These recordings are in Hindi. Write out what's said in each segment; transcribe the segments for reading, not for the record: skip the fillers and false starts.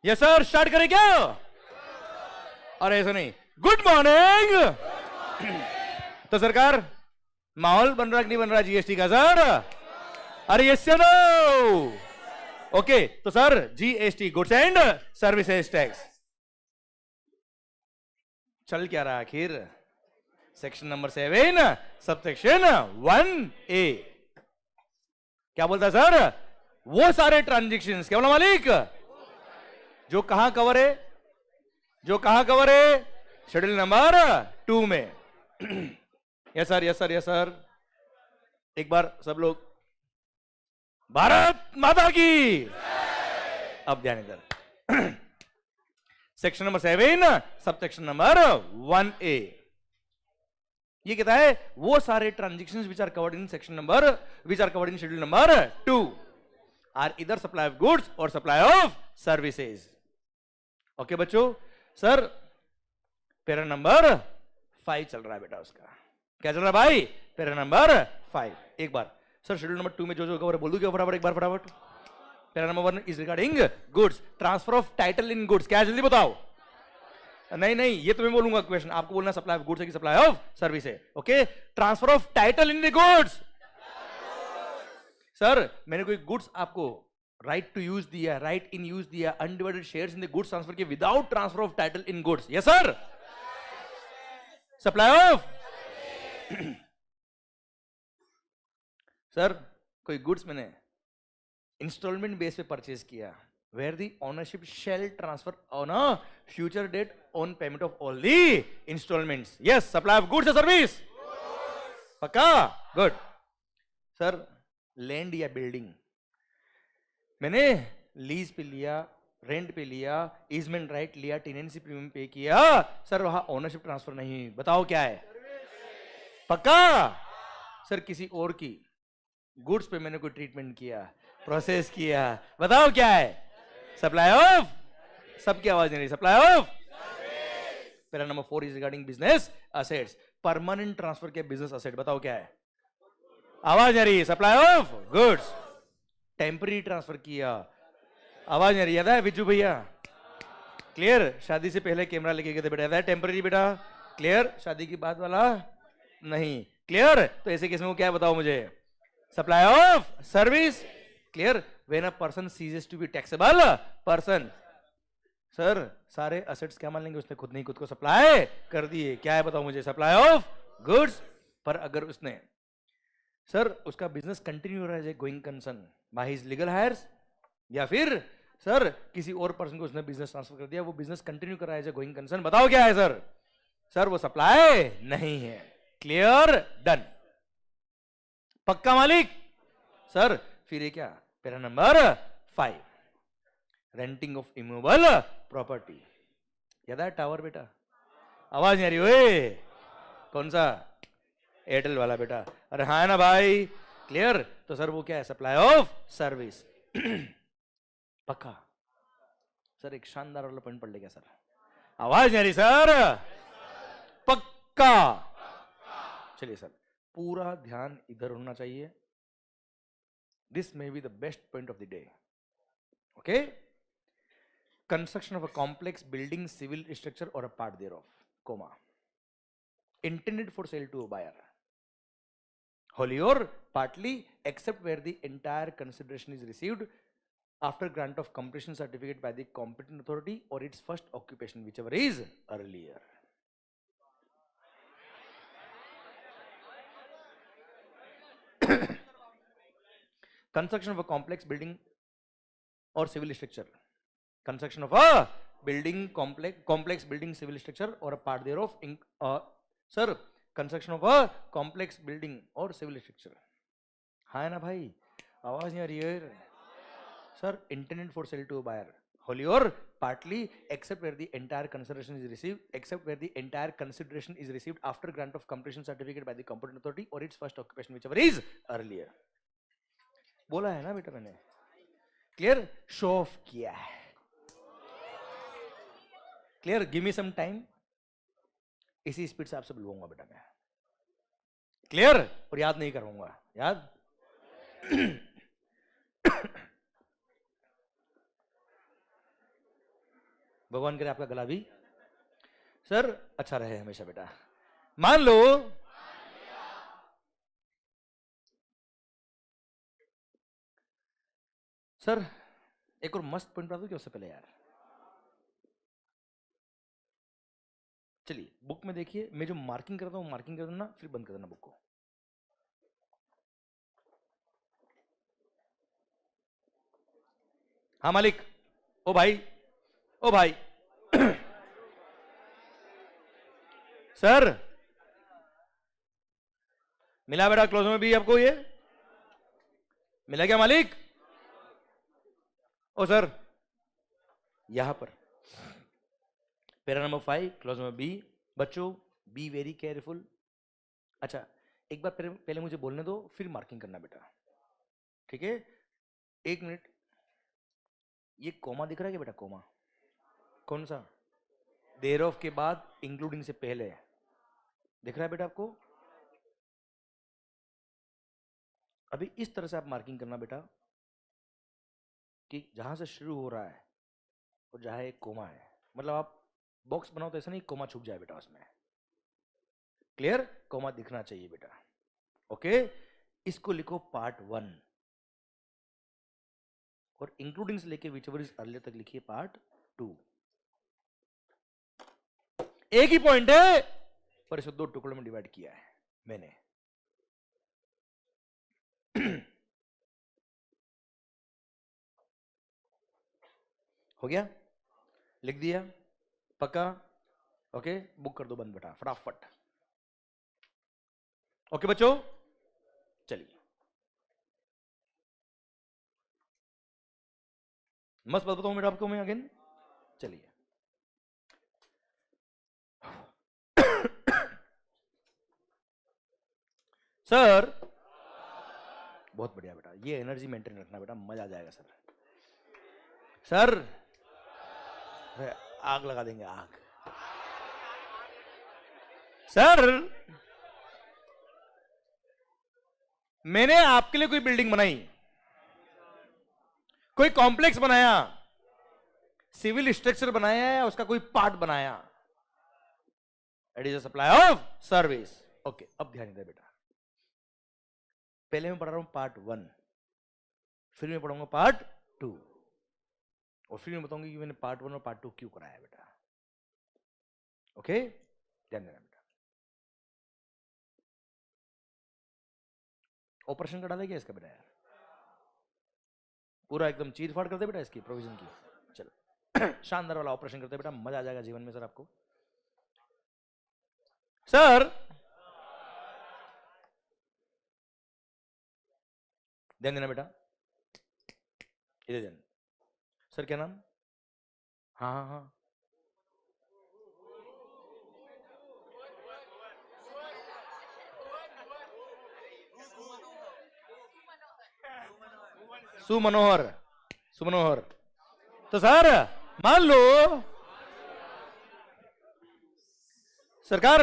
यस सर, स्टार्ट करें क्या? अरे ऐसा नहीं, गुड मॉर्निंग। तो सरकार, माहौल बन रहा कि नहीं बन रहा जीएसटी का सर? अरे यस या नो? ओके, तो sir GST, goods and services tax चल क्या रहा आखिर? सेक्शन नंबर 7 सबसेक्शन 1A क्या बोलता है सर? वो सारे ट्रांजेक्शन्स, क्या बोला मालिक, जो कहां कवर है, जो कहां कवर है? शेड्यूल नंबर 2 में। Yes sir, yes sir, yes sir. एक बार सब लोग भारत माता की। अब ध्यान इधर। Section number 7 subsection number 1A ये कहता है वो सारे transactions which are covered in section number, which are covered in schedule number 2 are either supply of goods और सप्लाई ऑफ सर्विसेज। ओके बच्चों, सर पैरा नंबर 5 चल रहा है बेटा उसका। क्या चल रहा है भाई? Para number 5। एक बार सर शेड्यूल नंबर 2 में जो जो कवर है बोल दूं क्या फटाफट? एक बार फटाफट। Para number 1 is regarding goods, transfer of title in goods. क्या है जल्दी बताओ? नहीं नहीं, ये तो मैं बोलूंगा क्वेश्चन, आपको बोलना सप्लाई ऑफ गुड्स है कि सप्लाई ऑफ सर्विस है। Okay, transfer of title in the goods. Sir मैंने कोई गुड्स आपको राइट टू यूज दिया, राइट इन यूज दिया, undivided shares in the goods transfer के without transfer of title in goods. Yes sir, supply of. Sir कोई गुड्स मैंने इंस्टॉलमेंट बेस पे परचेज किया, where the ownership shall transfer on a future date on payment of all the installments. Yes, supply of goods or service. पक्का? गुड। सर लैंड या बिल्डिंग मैंने लीज पे लिया, रेंट पे लिया, ईजमेंट राइट लिया, टेनेंसी प्रीमियम पे किया, सर वहां ओनरशिप ट्रांसफर नहीं, बताओ क्या है? पक्का? सर किसी और की गुड्स पे मैंने कोई ट्रीटमेंट किया, प्रोसेस किया, बताओ क्या है? Supply of. सबकी आवाज नहीं रही। Supply of. Para number 4 is regarding business assets, permanent transfer के बिजनेस असेट, बताओ क्या है? आवाज नहीं रही। Supply of goods. Temporary transfer किया, आवाज नहीं रही। याद है विजू भैया? क्लियर? शादी से पहले कैमरा लेके गए थे बेटा, याद है? टेम्पररी बेटा, क्लियर? शादी की बात वाला नहीं, क्लियर? तो ऐसे केस में वो क्या है बताओ मुझे? Supply of service, clear? When a person ceases to be taxable person, sir सारे असेट्स क्या मान लेंगे? उसने खुद नहीं खुद को सप्लाई कर दिए, क्या है बताओ मुझे? Supply of goods. पर अगर उसने सर उसका बिजनेस कंटिन्यू रहा है going concern by his legal heirs, या फिर सर किसी और पर्सन को उसने बिजनेस ट्रांसफर कर दिया, वो बिजनेस कंटिन्यू कर रहा है गोइंग कंसर्न, बताओ क्या है सर? सर वो सप्लाई नहीं है। क्लियर? डन। पक्का मालिक? सर फिर ये क्या? Para number 5 renting of immovable property. याद है टावर बेटा? आवाज नहीं आ रही? ओए कौन सा? एयरटेल वाला बेटा? अरे हाँ है ना भाई? क्लियर? तो सर वो क्या है? Supply of service. पक्का? सर एक शानदार वाला पॉइंट पढ़ ले क्या सर? आवाज नहीं आ रही सर? पक्का? चलिए सर पूरा ध्यान इधर होना चाहिए। This may be the best point of the day. Okay? Construction of a complex building, civil structure or a part thereof, comma, intended for sale to a buyer, wholly or partly, except where the entire consideration is received after grant of completion certificate by the competent authority or its first occupation, whichever is earlier. Construction of a complex building or civil structure. Construction of a building, complex building, civil structure or a part thereof. Sir, construction of a complex building or civil structure. हाँ ना भाई? आवाज नहीं आ रही है sir? Intended for sale to a buyer, wholly or partly, except where the entire consideration is received, except where the entire consideration is received after grant of completion certificate by the competent authority or its first occupation, whichever is earlier. बोला है ना बेटा मैंने? क्लियर? शो ऑफ किया है। Clear? Give me some time, इसी स्पीड से आपसे बुलवाऊंगा बेटा मैं। क्लियर? और याद नहीं करूंगा, याद? भगवान करे आपका गला भी सर अच्छा रहे हमेशा बेटा। मान लो सर एक और मस्त पॉइंट बता दूं क्या उससे पहले यार? चलिए बुक में देखिए, मैं जो मार्किंग करता हूं मार्किंग कर देना, फिर बंद कर देना बुक को। हाँ मालिक, ओ भाई, ओ भाई सर मिला बेटा क्लोज में भी आपको, ये मिला क्या मालिक? ओ सर यहां पर पैरा नंबर 5 क्लोज में बी। बच्चों बी वेरी केयरफुल। अच्छा एक बार पहले मुझे बोलने दो, फिर मार्किंग करना बेटा, ठीक है? 1 मिनट। ये कोमा दिख रहा है क्या बेटा? कोमा कौन सा? देर ऑफ के बाद इंक्लूडिंग से पहले दिख रहा है बेटा आपको? अभी इस तरह से आप मार्किंग करना बेटा कि जहां से शुरू हो रहा है और जहां एक कोमा है, मतलब आप बॉक्स बनाओ तो ऐसा नहीं कोमा छुप जाए बेटा उसमें। क्लियर? कोमा दिखना चाहिए बेटा। ओके, इसको लिखो पार्ट 1 और इंक्लूडिंग से लेके विच एवर इज अर्लियर तक लिखिए पार्ट 2। एक ही पॉइंट है पर इसे 2 टुकड़ों में डिवाइड किया है मैंने। हो गया? लिख दिया? पक्का? ओके, बुक कर दो बंद बेटा फटाफट। ओके बच्चों, चलिए मस्त बात बताऊं बेटा आपको मैं अगेन। चलिए सर बहुत बढ़िया बेटा, ये एनर्जी मेंटेन रखना बेटा, मजा आ जाएगा सर। सर आग लगा देंगे, आग। सर मैंने आपके लिए कोई बिल्डिंग बनाई, कोई कॉम्प्लेक्स बनाया, सिविल स्ट्रक्चर बनाया या उसका कोई पार्ट बनाया, it is a supply of service. Okay, अब ध्यान दे बेटा, पहले मैं पढ़ा रहा हूं पार्ट 1, फिर मैं पढ़ाऊंगा पार्ट 2 और फिर मैं बताऊंगा कि मैंने पार्ट 1 और पार्ट 2 क्यों कराया बेटा। ओके, ध्यान देना बेटा। ऑपरेशन कटा दे क्या इसका बेटा यार? पूरा एकदम चीर फाड़ कर दे बेटा इसकी प्रोविजन की। चलो शानदार वाला ऑपरेशन करते बेटा, मजा आ जाएगा जीवन में सर आपको। सर ध्यान देना बेटा, इधर ध्यान। सर क्या नाम? हाँ हाँ हाँ, सुमनोहर। सुमनोहर। तो सर मान लो सरकार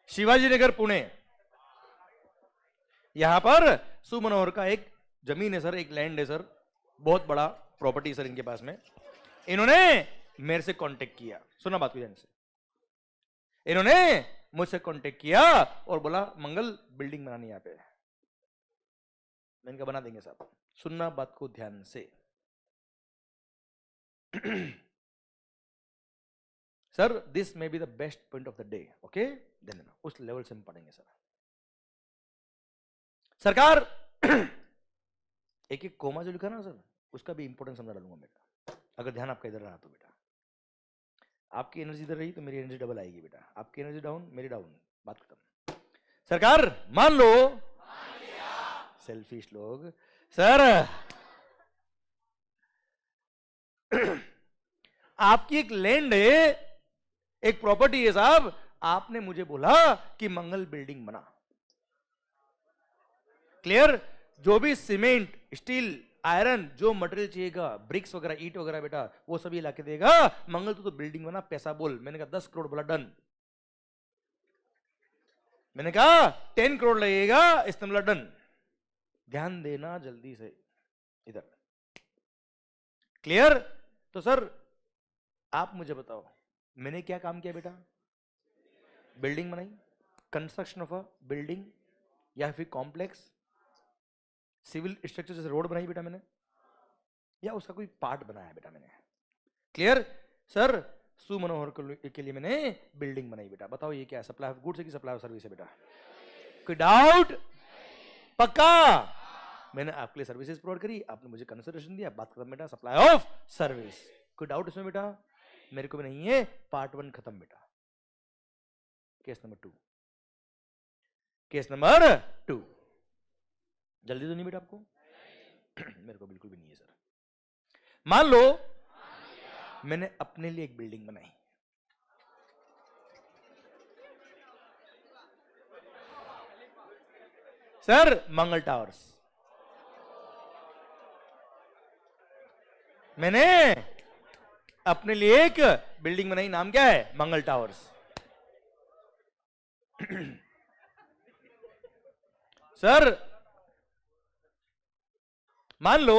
शिवाजी नगर पुणे, यहां पर सुमनोहर का एक जमीन है सर, एक लैंड है सर, बहुत बड़ा प्रॉपर्टी सर इनके पास में। इन्होंने मेरे से कांटेक्ट किया, सुना बात को ध्यान से, इन्होंने मुझसे कांटेक्ट किया और बोला मंगल बिल्डिंग बनानी यहां पे। मैंने कहा बना देंगे साहब। सुनना बात को ध्यान से sir this may be the best point of the day. Okay, then उस लेवल से हम पढ़ेंगे सर। सरकार एक एक कोमा जो लिखा ना सर, उसका भी इंपॉर्टेंस समझा डालूंगा बेटा, अगर ध्यान आपका इधर रहा तो बेटा। आपकी एनर्जी इधर रही तो मेरी एनर्जी डबल आएगी बेटा, आपकी एनर्जी डाउन मेरी डाउन, बात खत्म। सरकार मान लो, सेल्फिश लोग सर आपकी एक लैंड है, एक प्रॉपर्टी है साहब, आपने मुझे बोला कि मंगल बिल्डिंग बना। क्लियर? जो भी सीमेंट स्टील आयरन जो मटेरियल चाहिएगा, ब्रिक्स वगैरह ईट वगैरह बेटा, वो सभी लाके देगा। मंगल तो बिल्डिंग बना, पैसा बोल। मैंने कहा 10 करोड़, बोला डन। मैंने कहा 10 करोड़ लगेगा, इसने बोला डन। ध्यान देना जल्दी से इधर। क्लियर? तो सर आप मुझे बताओ, मैंने क्या काम किया बेटा? बिल्डिंग बनाई, कंस्ट्रक्शन ऑफ अ बिल्डिंग या फिर कॉम्प्लेक्स, सिविल स्ट्रक्चर जैसे रोड बनाई बेटा मैंने, या उसका कोई पार्ट बनाया बेटा मैंने। क्लियर? सर सु मनोहर के लिए मैंने बिल्डिंग बनाई बेटा। बताओ ये क्या है? सप्लाई ऑफ गुड्स है कि सप्लाई ऑफ सर्विस है बेटा? कोई डाउट? पक्का? मैंने आपके लिए सर्विसेज प्रोवाइड करी, आपने मुझे कंसिडरेशन दिया, बात खत्म बेटा, सप्लाई ऑफ सर्विस। कोई डाउट इसमें बेटा? मेरे को भी नहीं है। पार्ट 1 खत्म बेटा। Case number 2, case number 2। जल्दी तो नहीं बेटा आपको? मेरे को बिल्कुल भी नहीं है सर। मान लो मैंने अपने लिए एक बिल्डिंग बनाई, सर मंगल टावर्स। मैंने अपने लिए एक बिल्डिंग बनाई, नाम क्या है? मंगल टावर्स। सर मान लो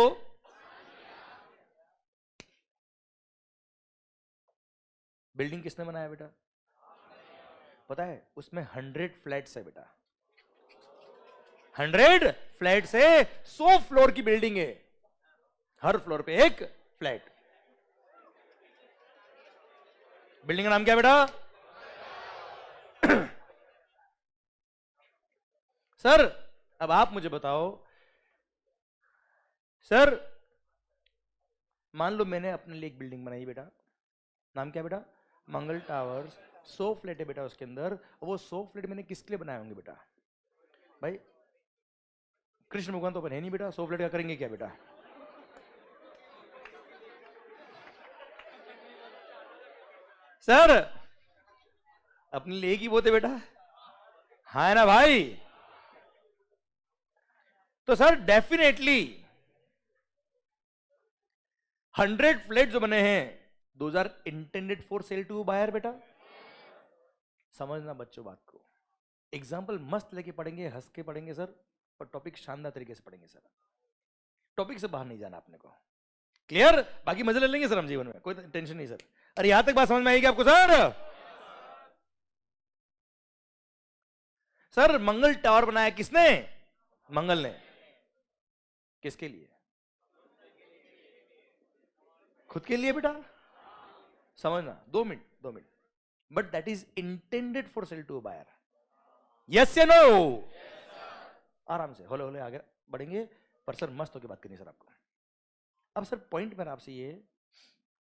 बिल्डिंग किसने बनाया बेटा? पता है? उसमें 100 फ्लैट्स है बेटा। 100 फ्लैट से 100 फ्लोर की बिल्डिंग है, हर फ्लोर पे एक फ्लैट। बिल्डिंग का नाम क्या है बेटा? सर अब आप मुझे बताओ, सर मान लो मैंने अपने लिए एक बिल्डिंग बनाई बेटा, नाम क्या बेटा? मंगल टावर्स। 100 फ्लैट है बेटा उसके अंदर। वो 100 फ्लैट मैंने किसके लिए बनाए होंगे बेटा? भाई कृष्ण भगवान तो बने नहीं बेटा, 100 फ्लैट का करेंगे क्या बेटा? सर अपने लिए की बोते बेटा, हाँ है ना भाई? तो सर डेफिनेटली 100 फ्लैट जो बने हैं, those are intended for sale to buyer बेटा। समझना बच्चों बात को। एग्जाम्पल मस्त लेके पढ़ेंगे, हंस के पढ़ेंगे सर, और टॉपिक शानदार तरीके से पढ़ेंगे सर। टॉपिक से बाहर नहीं जाना अपने को। क्लियर? बाकी मजे ले लेंगे सर हम जीवन में, कोई टेंशन नहीं सर। अरे यहां तक बात समझ में आएगी आपको सर? सर मंगल टावर बनाया किसने? मंगल ने। किसके लिए? खुद के लिए बेटा। समझना, 2 minute. But that is intended for sale to buyer. Yes या नो? आराम से होले होले आगे बढ़ेंगे, पर सर मस्त होकर बात करनी सर आपको। अब सर पॉइंट मेरा आपसे ये,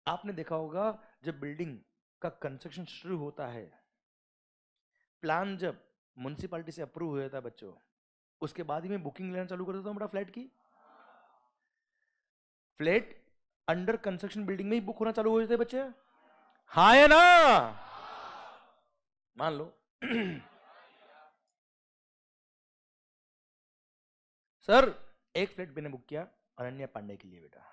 आपने देखा होगा जब बिल्डिंग का कंस्ट्रक्शन शुरू होता है, प्लान जब म्युनिसिपैलिटी से अप्रूव हो जाता है बच्चों, उसके बाद ही मैं बुकिंग लेना चालू कर देता हूं बेटा फ्लैट की। फ्लैट अंडर कंस्ट्रक्शन बिल्डिंग में ही बुक होना चालू हो जाते हैं बच्चे, हाँ या ना? मान लो सर एक फ्लैट मैंने बुक किया अनन्या पांडे के लिए बेटा।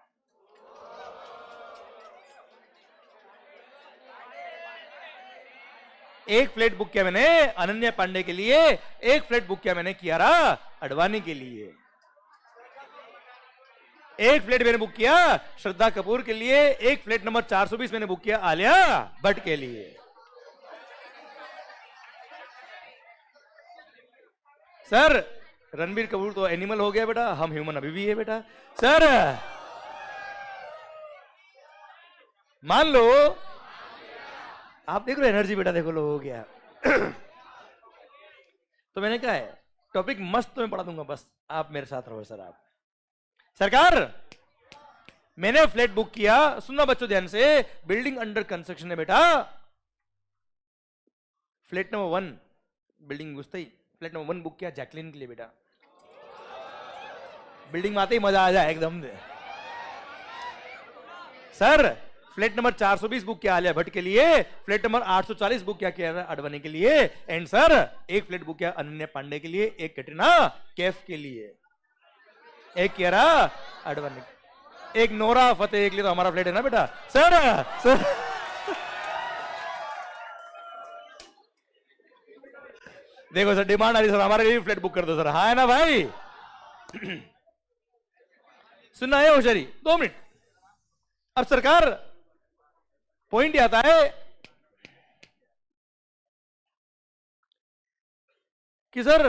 एक फ्लैट बुक किया मैंने अनन्या पांडे के लिए, एक फ्लैट बुक किया मैंने कियारा अडवाणी के लिए, एक फ्लैट मैंने बुक किया श्रद्धा कपूर के लिए, एक फ्लैट नंबर 420 मैंने बुक किया आलिया भट्ट के लिए। सर रणबीर कपूर तो एनिमल हो गया बेटा, हम ह्यूमन अभी भी है बेटा। सर मान लो आप देख लो एनर्जी बेटा, देखो लो हो गया। तो मैंने कहा है टॉपिक मस्त तो मैं पढ़ा दूंगा, बस आप मेरे साथ रहो सर। आप सरकार मैंने फ्लैट बुक किया, सुनना बच्चों ध्यान से, बिल्डिंग अंडर कंस्ट्रक्शन है बेटा। फ्लैट नंबर 1 बिल्डिंग घुसते ही फ्लैट नंबर 1 बुक किया जैकलिन के लिए बेटा। बिल्डिंग में आते ही मजा आ जाए एकदम से। सर फ्लैट नंबर 420 बुक किया आलिया भट्ट के लिए, फ्लैट नंबर 840 बुक किया अडवाणी के लिए, एंड सर एक फ्लैट बुक किया अनन्या पांडे के लिए, एक कैटरीना कैफ के लिए, एक कियारा अडवाणी, एक नोरा फतेह के लिए। तो हमारा फ्लैट है ना बेटा सर। देखो सर डिमांड आ रही सर, हमारे लिए फ्लैट बुक कर दो सर, हाँ है ना भाई? सुनना है होशियारी, 2 मिनट। अब सरकार पॉइंट ये आता है कि सर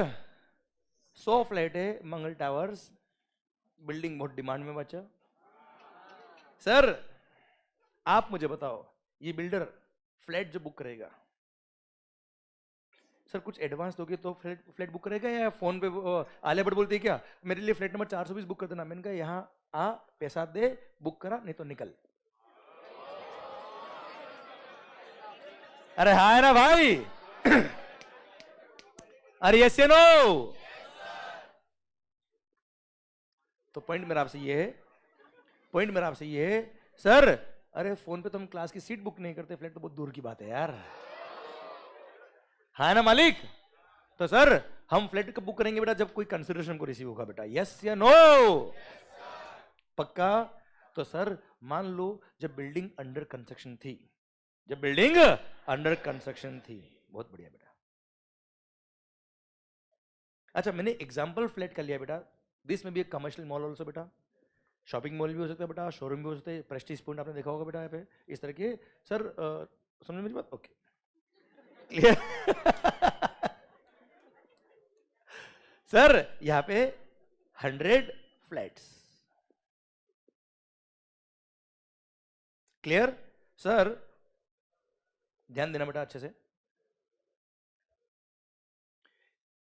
100 फ्लैट है मंगल टावर्स, बिल्डिंग बहुत डिमांड में बचा। सर आप मुझे बताओ, ये बिल्डर फ्लैट जो बुक करेगा, सर कुछ एडवांस दोगे तो फ्लैट बुक करेगा, या फोन पे आलिया भट्ट बोलती है क्या मेरे लिए फ्लैट नंबर 420 बुक कर देना? मैंने कहा यहाँ आ, पैसा दे, बुक करा, नहीं तो निकल। अरे हाय ना भाई। अरे यस या नो? तो पॉइंट मेरा आपसे ये है, सर अरे फोन पे तो हम क्लास की सीट बुक नहीं करते, फ्लैट तो बहुत दूर की बात है यार। है ना मालिक? तो सर हम फ्लैट कब बुक करेंगे बेटा? जब कोई कंसिडरेशन को रिसीव होगा बेटा। यस या नो? पक्का? तो सर मान लो जब बिल्डिंग अंडर कंस्ट्रक्शन थी, बहुत बढ़िया बेटा। अच्छा मैंने एग्जांपल फ्लैट कर लिया बेटा, दिस में भी एक कमर्शियल मॉल ऑल्सो बेटा, शॉपिंग मॉल भी हो सकता है बेटा, शोरूम भी हो सकते हैं, प्रेस्टीज पॉइंट आपने देखा होगा बेटा यहाँ पे इस तरह के। सर समझ मेरी बात? Okay clear? सर यहाँ पे 100 फ्लैट्स, क्लियर? सर ध्यान देना बेटा अच्छे से।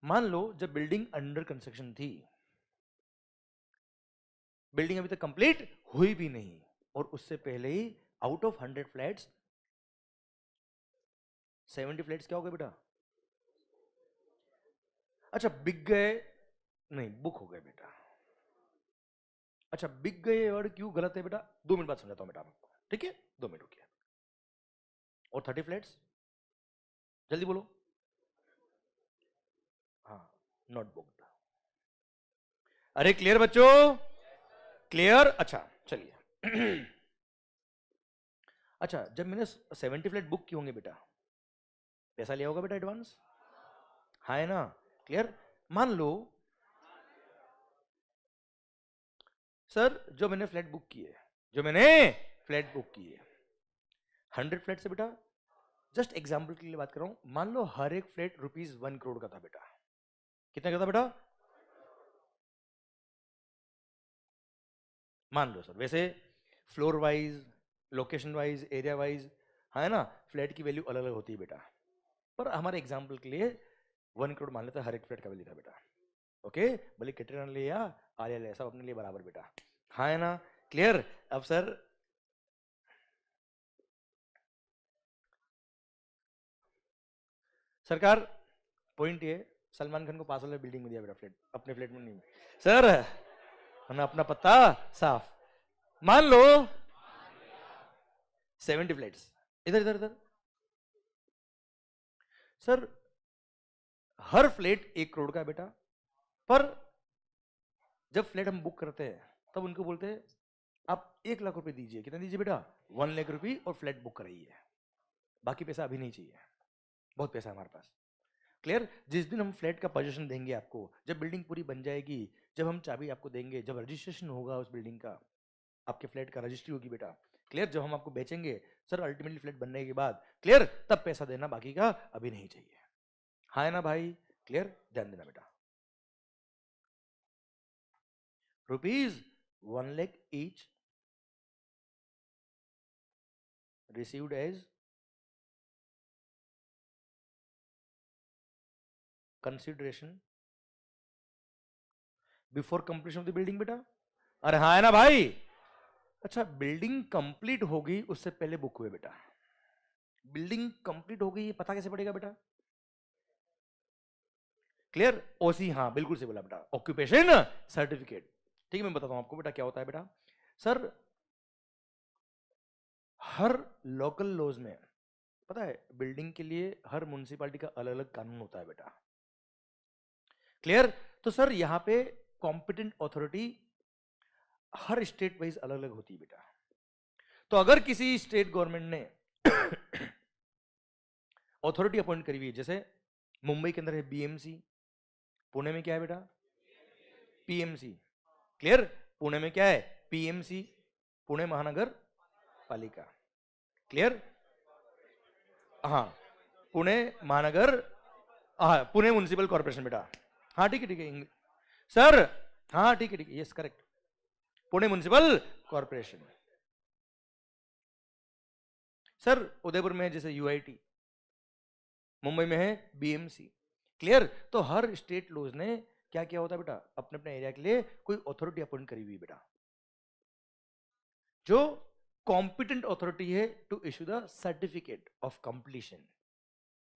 मान लो जब बिल्डिंग अंडर कंस्ट्रक्शन थी, बिल्डिंग अभी तक कंप्लीट हुई भी नहीं, और उससे पहले ही आउट ऑफ 100 फ्लैट्स 70 फ्लैट्स क्या हो गए बेटा? अच्छा बिक गए नहीं, बुक हो गए बेटा। अच्छा बिक गए वर्ड क्यों गलत है बेटा? 2 मिनट बाद समझाता हूं बेटा आपको, ठीक है? 2 मिनट रुकिए। और 30 फ्लैट्स जल्दी बोलो। हाँ नॉट बुक्ड। अरे क्लियर बच्चों? क्लियर? अच्छा चलिए। अच्छा जब मैंने 70 फ्लैट बुक किए होंगे बेटा, पैसा लिया होगा बेटा एडवांस? हाँ है ना? क्लियर? मान लो सर जो मैंने फ्लैट बुक किए 100 फ्लैट से बेटा, जस्ट एग्जांपल के लिए बात कर रहा हूं, मान लो हर एक फ्लैट ₹1 करोड़ का था बेटा। कितना का था बेटा? मान लो सर, वैसे floor wise, location wise, area wise, है ना, फ्लैट की वैल्यू अलग अलग होती है बेटा, पर हमारे एग्जांपल के लिए 1 करोड़ मान लेते हैं हर एक फ्लैट का वैल्यू था बेटा। ओके, भले कैटरीना ले या आलिया ले, सब अपने लिए बराबर बेटा। हाँ है ना? क्लियर? अब सर सरकार पॉइंट ये, सलमान खान को पास वाले बिल्डिंग में दिया बेटा फ्लैट, अपने फ्लैट में नहीं। सर हमने अपना पत्ता साफ। मान लो 70 फ्लैट्स, इधर इधर इधर। सर हर फ्लैट 1 करोड़ का है बेटा, पर जब फ्लैट हम बुक करते हैं तब उनको बोलते हैं आप 1 लाख रुपए दीजिए। कितना दीजिए बेटा? 1 लाख रुपए, और फ्लैट बुक कराइए, बाकी पैसा अभी नहीं चाहिए, बहुत पैसा है हमारे पास। क्लियर? जिस दिन हम फ्लैट का पोजीशन देंगे आपको, जब बिल्डिंग पूरी बन जाएगी, जब हम चाबी आपको देंगे, जब रजिस्ट्रेशन होगा उस बिल्डिंग का, आपके फ्लैट का रजिस्ट्री होगी बेटा, क्लियर? जब हम आपको बेचेंगे सर अल्टीमेटली फ्लैट बनने के बाद, क्लियर, तब पैसा देना, बाकी का अभी नहीं चाहिए। हाँ है ना भाई? क्लियर? ध्यान देना बेटा। ₹1 lakh each received as consideration before completion of the building बेटा। अरे हाँ है ना भाई? अच्छा बिल्डिंग कंप्लीट होगी उससे पहले बुक हुए बेटा। बिल्डिंग कंप्लीट हो गई, ये पता कैसे पड़ेगा बेटा? क्लियर? ओसी, हाँ बिल्कुल से बोला बेटा, ऑक्यूपेशन सर्टिफिकेट। ठीक है, मैं बताता हूं आपको बेटा क्या होता है बेटा। सर हर लोकल लॉज में पता है, बिल्डिंग के लिए हर म्युनिसिपैलिटी का अलग अलग कानून होता है बेटा। क्लियर? तो सर यहां पे कॉम्पिटेंट अथॉरिटी हर स्टेट वाइज अलग अलग होती है बेटा। तो अगर किसी स्टेट गवर्नमेंट ने अथॉरिटी अपॉइंट करी हुई है, जैसे मुंबई के अंदर है बीएमसी, पुणे में क्या है बेटा? PMC, clear. पुणे में क्या है, पीएमसी, पुणे महानगर पालिका, क्लियर। हाँ, पुणे महानगर, हाँ पुणे म्युनिसिपल कॉर्पोरेशन बेटा, हाँ ठीक है सर, हाँ ठीक है yes correct, Pune municipal corporation. Sir Udaipur में जैसे यूआईटी, मुंबई में है बीएमसी, क्लियर। तो हर स्टेट लॉज ने क्या किया होता है बेटा, अपने अपने एरिया के लिए कोई अथॉरिटी अपॉइंट करी हुई बेटा, जो कॉम्पिटेंट अथॉरिटी है to issue the certificate of completion,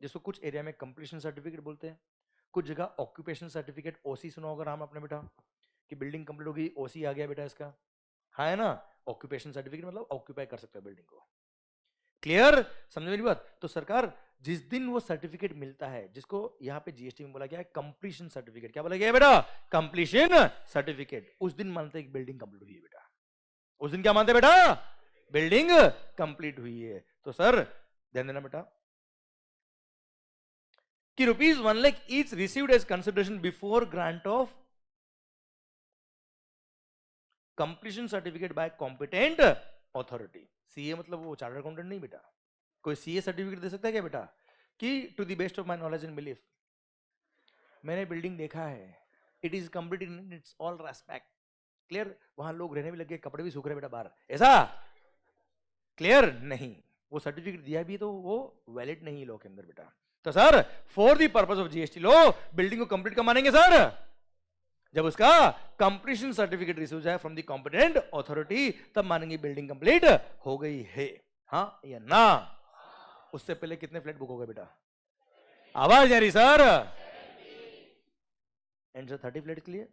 जिसको कुछ एरिया में कंप्लीशन सर्टिफिकेट बोलते हैं, कुछ जगह ऑक्यूपेशन सर्टिफिकेट, ओसी सुना होगा नाम आपने बेटा, कि बिल्डिंग कंप्लीट हो गई, ओसी आ गया बेटा इसका, हाँ है ना। ऑक्यूपेशन सर्टिफिकेट मतलब ऑक्यूपाई कर सकते हो बिल्डिंग को, क्लियर, समझ मेरी बात। तो सरकार जिस दिन वो सर्टिफिकेट मिलता है, जिसको यहाँ पे जीएसटी में बोला गया है कंप्लीशन सर्टिफिकेट, क्या बोला गया है बेटा, कंप्लीशन सर्टिफिकेट, उस दिन मानते हैं बिल्डिंग कंप्लीट हुई है बेटा, उस दिन क्या मानते हैं बेटा, बिल्डिंग कंप्लीट हुई है। तो सर ध्यान देना बेटा कि ₹1 lakh each received as consideration before grant of completion certificate by competent authority. CA मतलब वो चार्टर्ड अकाउंटेंट नहीं बेटा, कोई सीए सर्टिफिकेट दे सकता है क्या बेटा, कि to the best of my knowledge and belief मैंने बिल्डिंग देखा है, it is complete in its all respect, clear. वहां लोग रहने भी लगे, कपड़े भी सूख रहे बेटा बाहर, ऐसा क्लियर नहीं, वो सर्टिफिकेट दिया भी तो वो वैलिड नहीं लॉ के अंदर बेटा। तो sir for the purpose of GST law building को कंप्लीट कब मानेंगे सर, जब उसका कंप्लीशन सर्टिफिकेट रिसीव जाए फ्रॉम द कॉम्पिटेंट अथॉरिटी, तब मानेंगे बिल्डिंग कंप्लीट हो गई है, हाँ या ना। उससे पहले कितने फ्लैट बुक हो गए बेटा, आवाज आ रही सर, एंड सर 30 फ्लैट के लिए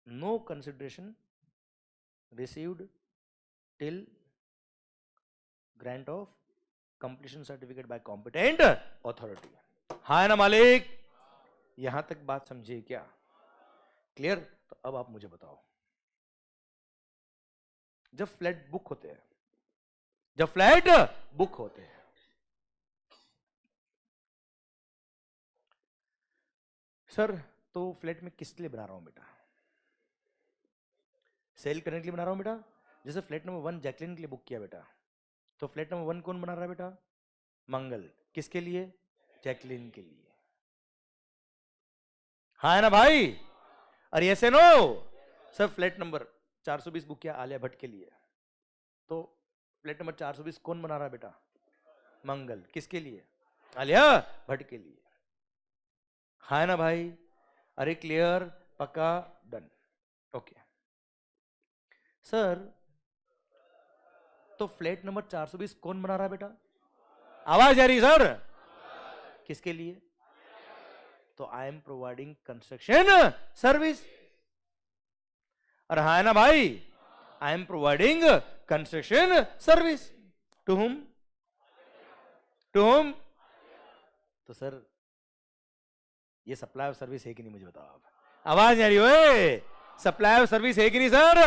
no consideration received till grant of completion certificate by competent authority, हाँ ना मालिक, यहां तक बात समझिए क्या, क्लियर। तो अब आप मुझे बताओ, जब फ्लैट बुक होते हैं, जब फ्लैट बुक होते हैं, सर तो फ्लैट में किसके लिए बना रहा हूं बेटा, सेल करने के लिए बना रहा हूं बेटा। जैसे फ्लैट नंबर 1 जैकलिन के लिए बुक किया बेटा, तो फ्लैट नंबर 1 कौन बना रहा है बेटा, मंगल, किसके लिए, जैकलिन के लिए, हाँ है ना भाई, अरे ऐसे no. Sir flat number 420 book किया आलिया भट्ट के लिए, तो फ्लैट नंबर 420 कौन बना रहा है बेटा, मंगल, किसके लिए, आलिया भट्ट के लिए, हाँ है ना भाई, अरे क्लियर, पक्का, डन, ओके। सर तो फ्लैट नंबर 420 कौन बना रहा है बेटा, आवाज आ रही सर, किसके लिए, तो I am providing construction service, अरे हाँ है ना भाई, I am providing construction service to whom, to whom. तो सर ये सप्लाई ऑफ सर्विस है कि नहीं मुझे बताओ आप, आवाज नहीं आ रही हो, सप्लाई ऑफ सर्विस है कि नहीं sir,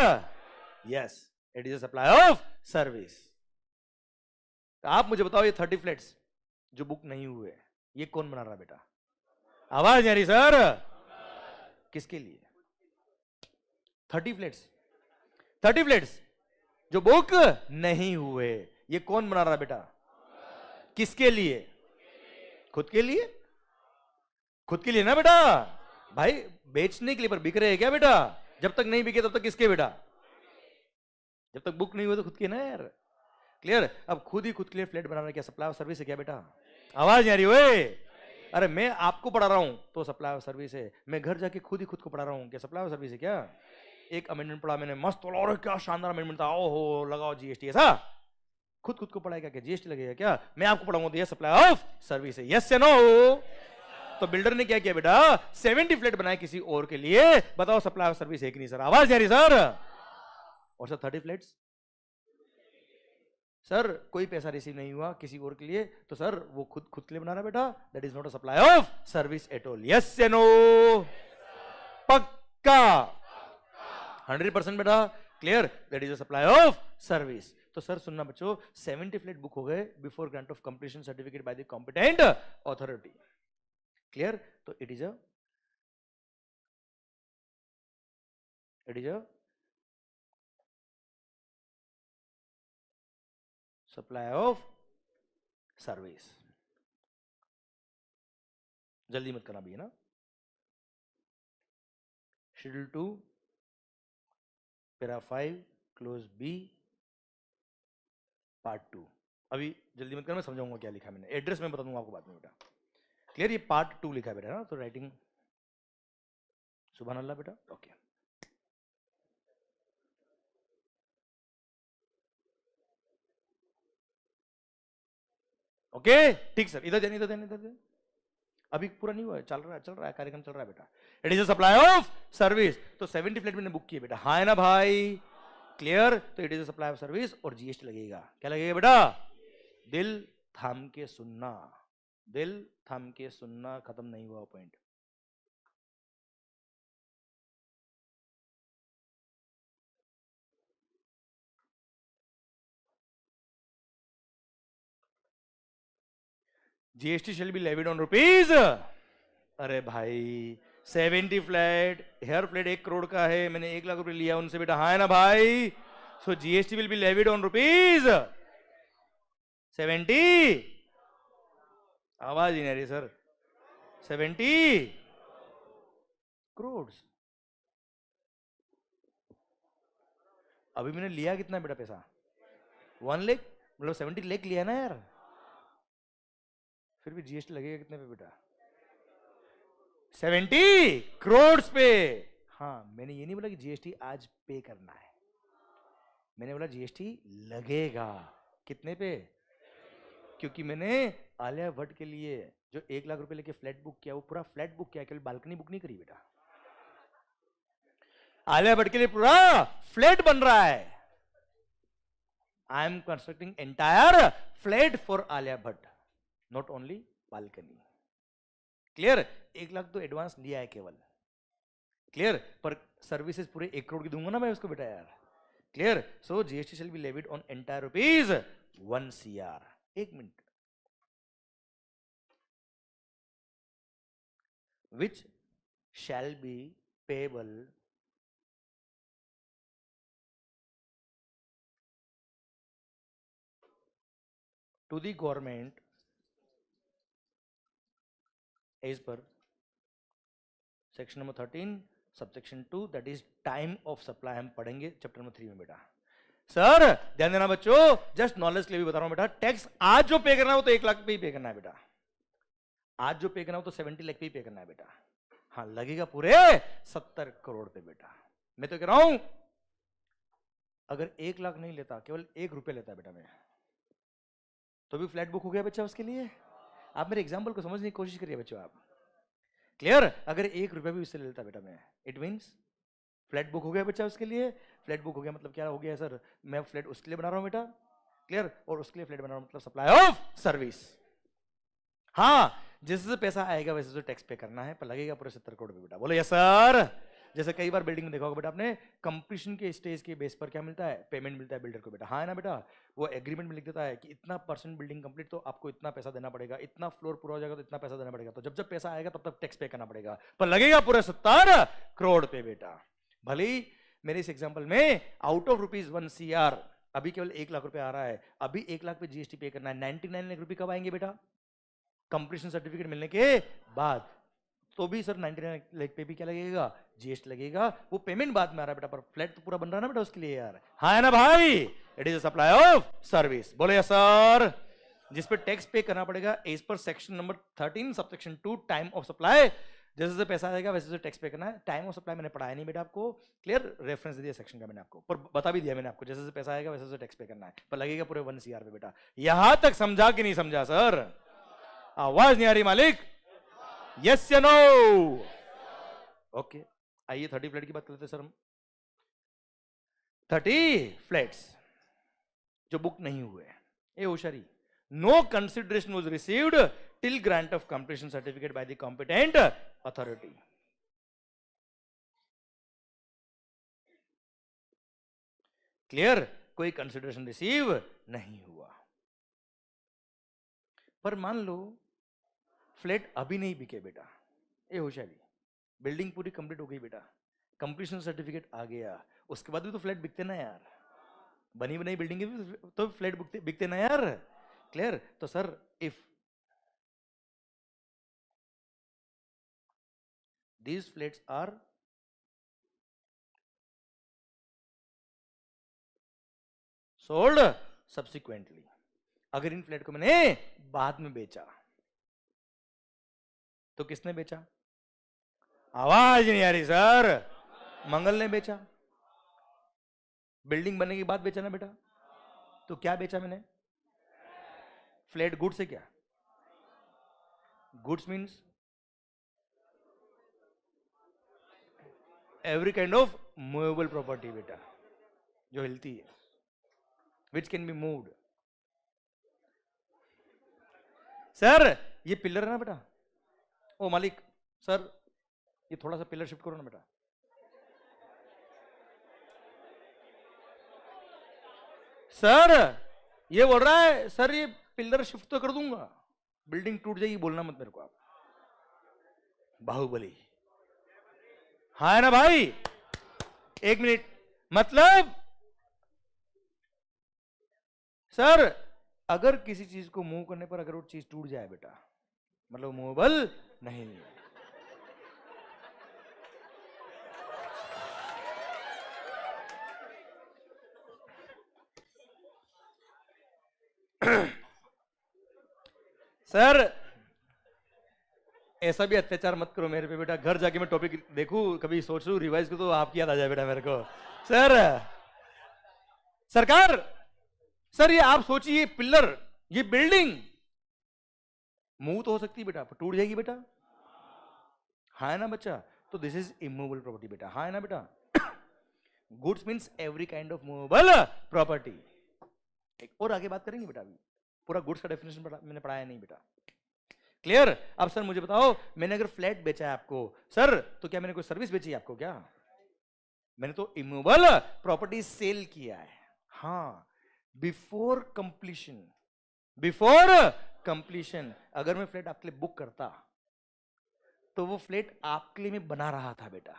yes it is a supply of service. तो आप मुझे बताओ ये 30 फ्लैट्स जो बुक नहीं हुए, ये कौन बना रहा बेटा, आवाज नहीं आ रही सर, किसके लिए, 30 फ्लैट्स, 30 फ्लैट्स जो बुक नहीं हुए, ये कौन बना रहा बेटा, किसके लिए, खुद के लिए, खुद के लिए ना बेटा, भाई बेचने के लिए, पर बिक रहे हैं क्या बेटा, जब तक नहीं बिके तब तक किसके बेटा, जब तक बुक नहीं हुए तो खुद के ना यार, क्लियर। अब खुद ही खुद के लिए फ्लैट बना रहा है, क्या सप्लाई ऑफ सर्विस है क्या बेटा, आवाज नहीं आ रही ओए, अरे मैं आपको पढ़ा रहा हूं तो सप्लाई ऑफ सर्विस है, मैं घर जाके खुद ही खुद को पढ़ा रहा हूं, क्या सप्लाई ऑफ सर्विस है क्या। एक अमेंडमेंट पढ़ा मैंने मस्त, और क्या शानदार अमेंडमेंट था, ओहो लगाओ जीएसटी, ऐसा खुद खुद को पढ़ाएगा क्या, जीएसटी लगेगा क्या, मैं आपको पढ़ाऊंगा तो ये सप्लाई ऑफ सर्विस है, यस या नो। तो बिल्डर ने क्या किया बेटा, 70 फ्लैट बनाए किसी और के लिए, बताओ सप्लाई ऑफ सर्विस है कि नहीं सर, आवाज आ रही सर, और सर 30 फ्लैट्स सर कोई पैसा रिसीव नहीं हुआ किसी और के लिए, तो सर वो खुद खुद के लिए बना रहा बेटा, that is not a supply of service at all, yes या नो, पक्का 100% बेटा, clear, that is a supply of service. तो सर सुनना बच्चों, 70 फ्लैट बुक हो गए before grant of completion certificate by the competent authority, clear. तो it is a it is a supply of service. जल्दी मत करना भैया ना। Schedule 2 para 5 clause B part 2। अभी जल्दी मत करना, मैं समझाऊंगा क्या लिखा है मैंने, एड्रेस मैं बता दूंगा आपको बाद में बेटा। क्लियर? ये पार्ट 2 लिखा है बेटा ना, तो राइटिंग सुभान अल्लाह बेटा। ओके ओके ठीक सर, इधर देने इधर देने इधर देने। अभी पूरा नहीं हुआ है, चल रहा है कार्यक्रम चल रहा है बेटा। It is a supply of service. तो 70 फ्लैट मैंने बुक किए बेटा, हाँ है ना भाई? क्लियर? तो it is a supply of service और जीएसटी लगेगा। क्या लगेगा बेटा? दिल थाम के सुनना, दिल थाम के सुनना, खत्म नहीं हुआ point. GST shall be levied on rupees. अरे भाई 70 फ्लैट, हेयर फ्लैट 1 करोड़ का है, मैंने 1 लाख रुपए लिया उनसे बेटा, हाँ है ना भाई? So GST will be levied on rupees 70। आवाज ही नहीं रही सर। 70 करोड़। अभी मैंने लिया कितना बेटा पैसा? 1 लाख, मतलब 70 लाख लिया ना यार। फिर भी जीएसटी लगेगा कितने पे बेटा? 70 करोड़ पे। हाँ मैंने ये नहीं बोला कि जीएसटी आज पे करना है, मैंने बोला जीएसटी लगेगा। कितने पे? क्योंकि मैंने आलिया भट्ट के लिए जो 1 लाख रुपए लेके फ्लैट बुक किया, वो पूरा फ्लैट बुक किया, केवल बालकनी बुक नहीं करी बेटा। आलिया भट्ट के लिए पूरा फ्लैट बन रहा है। I am constructing entire flat for Alia Bhatt, not only balcony. Clear? 1 lakh तो एडवांस लिया है केवल। क्लियर? पर सर्विसेज पूरे 1 करोड़ की दूंगा ना मैं उसको बेटा यार। Clear? So GST shall be levied on entire rupees 1 CR। 1 minute. which shall be payable to the government as per section number 13 subsection 2, that is time of supply। हम पढ़ेंगे चैप्टर नंबर 3 में बेटा। सर ध्यान देना बच्चों, जस्ट नॉलेज के लिए भी बता रहा हूं बेटा। टैक्स आज जो पे करना है वो तो 1 लाख पे ही पे करना है बेटा। आज जो पे करना है वो तो 70 लाख पे ही पे करना है बेटा। हाँ लगेगा पूरे 70 करोड़ पे बेटा। मैं तो कह रहा हूं अगर 1 लाख नहीं लेता, केवल 1 रुपए लेता बेटा मैं, तो भी फ्लैट बुक हो गया बच्चा उसके लिए। आप मेरे एग्जाम्पल को समझने की कोशिश करिए बच्चों आप। क्लियर? अगर 1 रुपया भी उससे लेता बेटा मैं, इट मीन्स फ्लैट बुक हो गया बच्चा उसके लिए। फ्लैट बुक हो गया मतलब क्या हो गया सर? मैं फ्लैट उसके लिए बना रहा हूं बेटा। क्लियर? और उसके लिए फ्लैट बना रहा हूं मतलब सप्लाई ऑफ सर्विस। हाँ जैसे से पैसा आएगा वैसे से टैक्स पे करना है, पर लगेगा पूरे 70 करोड़ पे बेटा। बोलो यस सर। जैसे कई बार बिल्डिंग में देखा होगा बेटा आपने, कंप्लीशन के स्टेज के बेस पर क्या मिलता है? पेमेंट मिलता है बिल्डर को बेटा, हाँ है ना बेटा? वो एग्रीमेंट में लिख देता है कि इतना % बिल्डिंग कंप्लीट तो आपको इतना पैसा देना पड़ेगा, इतना फ्लोर पूरा हो जाएगा तो इतना पैसा देना पड़ेगा। तो जब जब पैसा आएगा तब तक टैक्स पे करना पड़ेगा, पर लगेगा पूरे 70 करोड़ पे बेटा। भले ही मेरे इस एग्जाम्पल में आउट ऑफ ₹1 CR अभी केवल 1 लाख रुपए आ रहा है, अभी 1 लाख पे जीएसटी पे करना है। 99 लाख रुपए कब आएंगे बेटा? कंप्लीशन सर्टिफिकेट मिलने के बाद। तो भी सर 99 लाख पे भी क्या लगेगा? जीएसटी लगेगा। वो पेमेंट बाद में आ रहा है बेटा, पर फ्लैट तो पूरा बन रहा है ना बेटा उसके लिए यार, हाँ है ना भाई? It is a supply of service. बोले यस सर। जिस पे टैक्स पे करना पड़ेगा as per section number 13 subsection 2 time of supply. जैसे जैसे पैसा आएगा वैसे वैसे टैक्स पे करना है। टाइम ऑफ सप्लाई मैंने पढ़ाया नहीं बेटा आपको, क्लियर? रेफरेंस दिया सेक्शन का मैंने आपको, पर बता भी दिया मैंने आपको, जैसे जैसे पैसा आएगा वैसे वैसे टैक्स पे करना है, पर लगेगा पूरे 1 CR पे बेटा। यहां तक समझा कि नहीं समझा सर? आवाज नहीं आ रही मालिक? यस या नो? ओके आइए 30 फ्लैट की बात करते हैं सर हम। 30 फ्लैट्स जो बुक नहीं हुए। ए होशियारी, no consideration was received till grant of completion certificate by the competent authority. Clear? कोई कंसिडरेशन रिसीव नहीं हुआ। पर मान लो फ्लैट अभी नहीं बिके बेटा, ए होशियारी, बिल्डिंग पूरी कंप्लीट हो गई बेटा, कंप्लीशन सर्टिफिकेट आ गया, उसके बाद भी तो फ्लैट बिकते ना यार, बनी बनाई बिल्डिंग भी तो फ्लैट बिकते ना यार। क्लियर? तो sir if these flats are sold subsequently, अगर इन फ्लैट को मैंने बाद में बेचा तो किसने बेचा? आवाज नहीं आ रही सर। मंगल ने बेचा, बिल्डिंग बनने के बाद बेचा ना बेटा। तो क्या बेचा मैंने? फ्लैट। गुड्स है क्या? Goods means every kind of movable property बेटा, जो हिलती है, which can be moved. Sir ये पिलर है ना बेटा, ओ मालिक सर ये थोड़ा सा पिलर शिफ्ट करो ना बेटा। सर ये बोल रहा है सर ये पिलर शिफ्ट तो कर दूंगा, बिल्डिंग टूट जाएगी, बोलना मत मेरे को आप। बाहुबली, हाँ है ना भाई? एक मिनट, मतलब सर अगर किसी चीज को मूव करने पर अगर वो चीज टूट जाए बेटा, मतलब मूवेबल नहीं है। सर ऐसा भी अत्याचार मत करो मेरे पे बेटा, घर जाके मैं टॉपिक देखूं कभी सोचूं रिवाइज को तो आपकी याद आ जाए बेटा मेरे को। सर सरकार, सर ये आप सोचिए पिलर, ये बिल्डिंग मूव तो हो सकती है बेटा, टूट जाएगी बेटा, हाँ है ना बच्चा? तो दिस इज इमूवेबल प्रॉपर्टी बेटा, हाँ है ना बेटा? Goods means every kind of movable property. और आगे बात करेंगे बेटा, अभी पूरा गुड्स का डेफिनेशन मैंने पढ़ाया नहीं बेटा। क्लियर? अब सर मुझे बताओ, मैंने अगर फ्लैट बेचा है आपको सर, तो क्या मैंने कोई सर्विस बेची है आपको? क्या मैंने तो इमूवेबल प्रॉपर्टी सेल किया है। हाँ, बिफोर कंप्लीशन, बिफोर कंप्लीशन अगर मैं फ्लैट आपके लिए बुक करता तो वो फ्लैट आपके लिए मैं बना रहा था बेटा।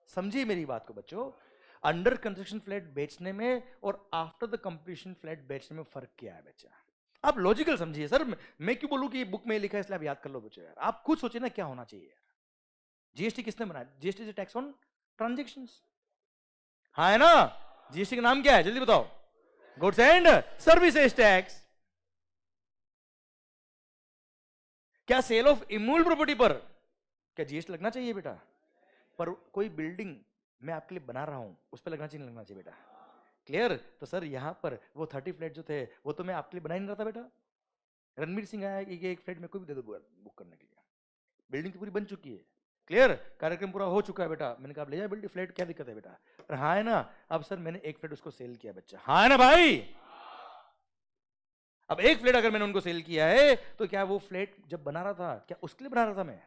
समझिए मेरी बात को बच्चों, अंडर कंस्ट्रक्शन फ्लैट बेचने में और आफ्टर द कंप्लीशन फ्लैट बेचने में फर्क क्या है बच्चा? आप लॉजिकल समझिए। सर मैं क्यों बोलूं कि बुक में लिखा है इसलिए आप याद कर लो बच्चों यार, आप खुद सोचिए ना क्या होना चाहिए यार। जीएसटी किसने बनाया? GST is tax on transactions, हाँ है ना? जीएसटी का नाम क्या है जल्दी बताओ? Goods and services tax. क्या सेल ऑफ इमूवेबल प्रॉपर्टी पर क्या जीएसटी लगना चाहिए बेटा? पर कोई बिल्डिंग मैं आपके लिए बना रहा हूं उस पर लगना चाहिए, लगना चाहिए बेटा। क्लियर? तो सर यहां पर वो 30 फ्लैट जो थे वो तो मैं आपके लिए बना ही नहीं रहा था बेटा। रणवीर सिंह आया कि एक फ्लैट में कोई भी दे दो बुक करने के लिए, बिल्डिंग तो पूरी बन चुकी है। क्लियर? कार्यक्रम पूरा हो चुका है बेटा। मैंने कहा आप ले जाए बिल्डिंग फ्लैट, क्या दिक्कत है बेटा? हाँ है ना? अब सर मैंने एक फ्लैट उसको सेल किया बच्चा, हाँ है ना भाई? अब एक फ्लैट अगर मैंने उनको सेल किया है तो क्या वो फ्लैट जब बना रहा था क्या उसके लिए बना रहा था मैं?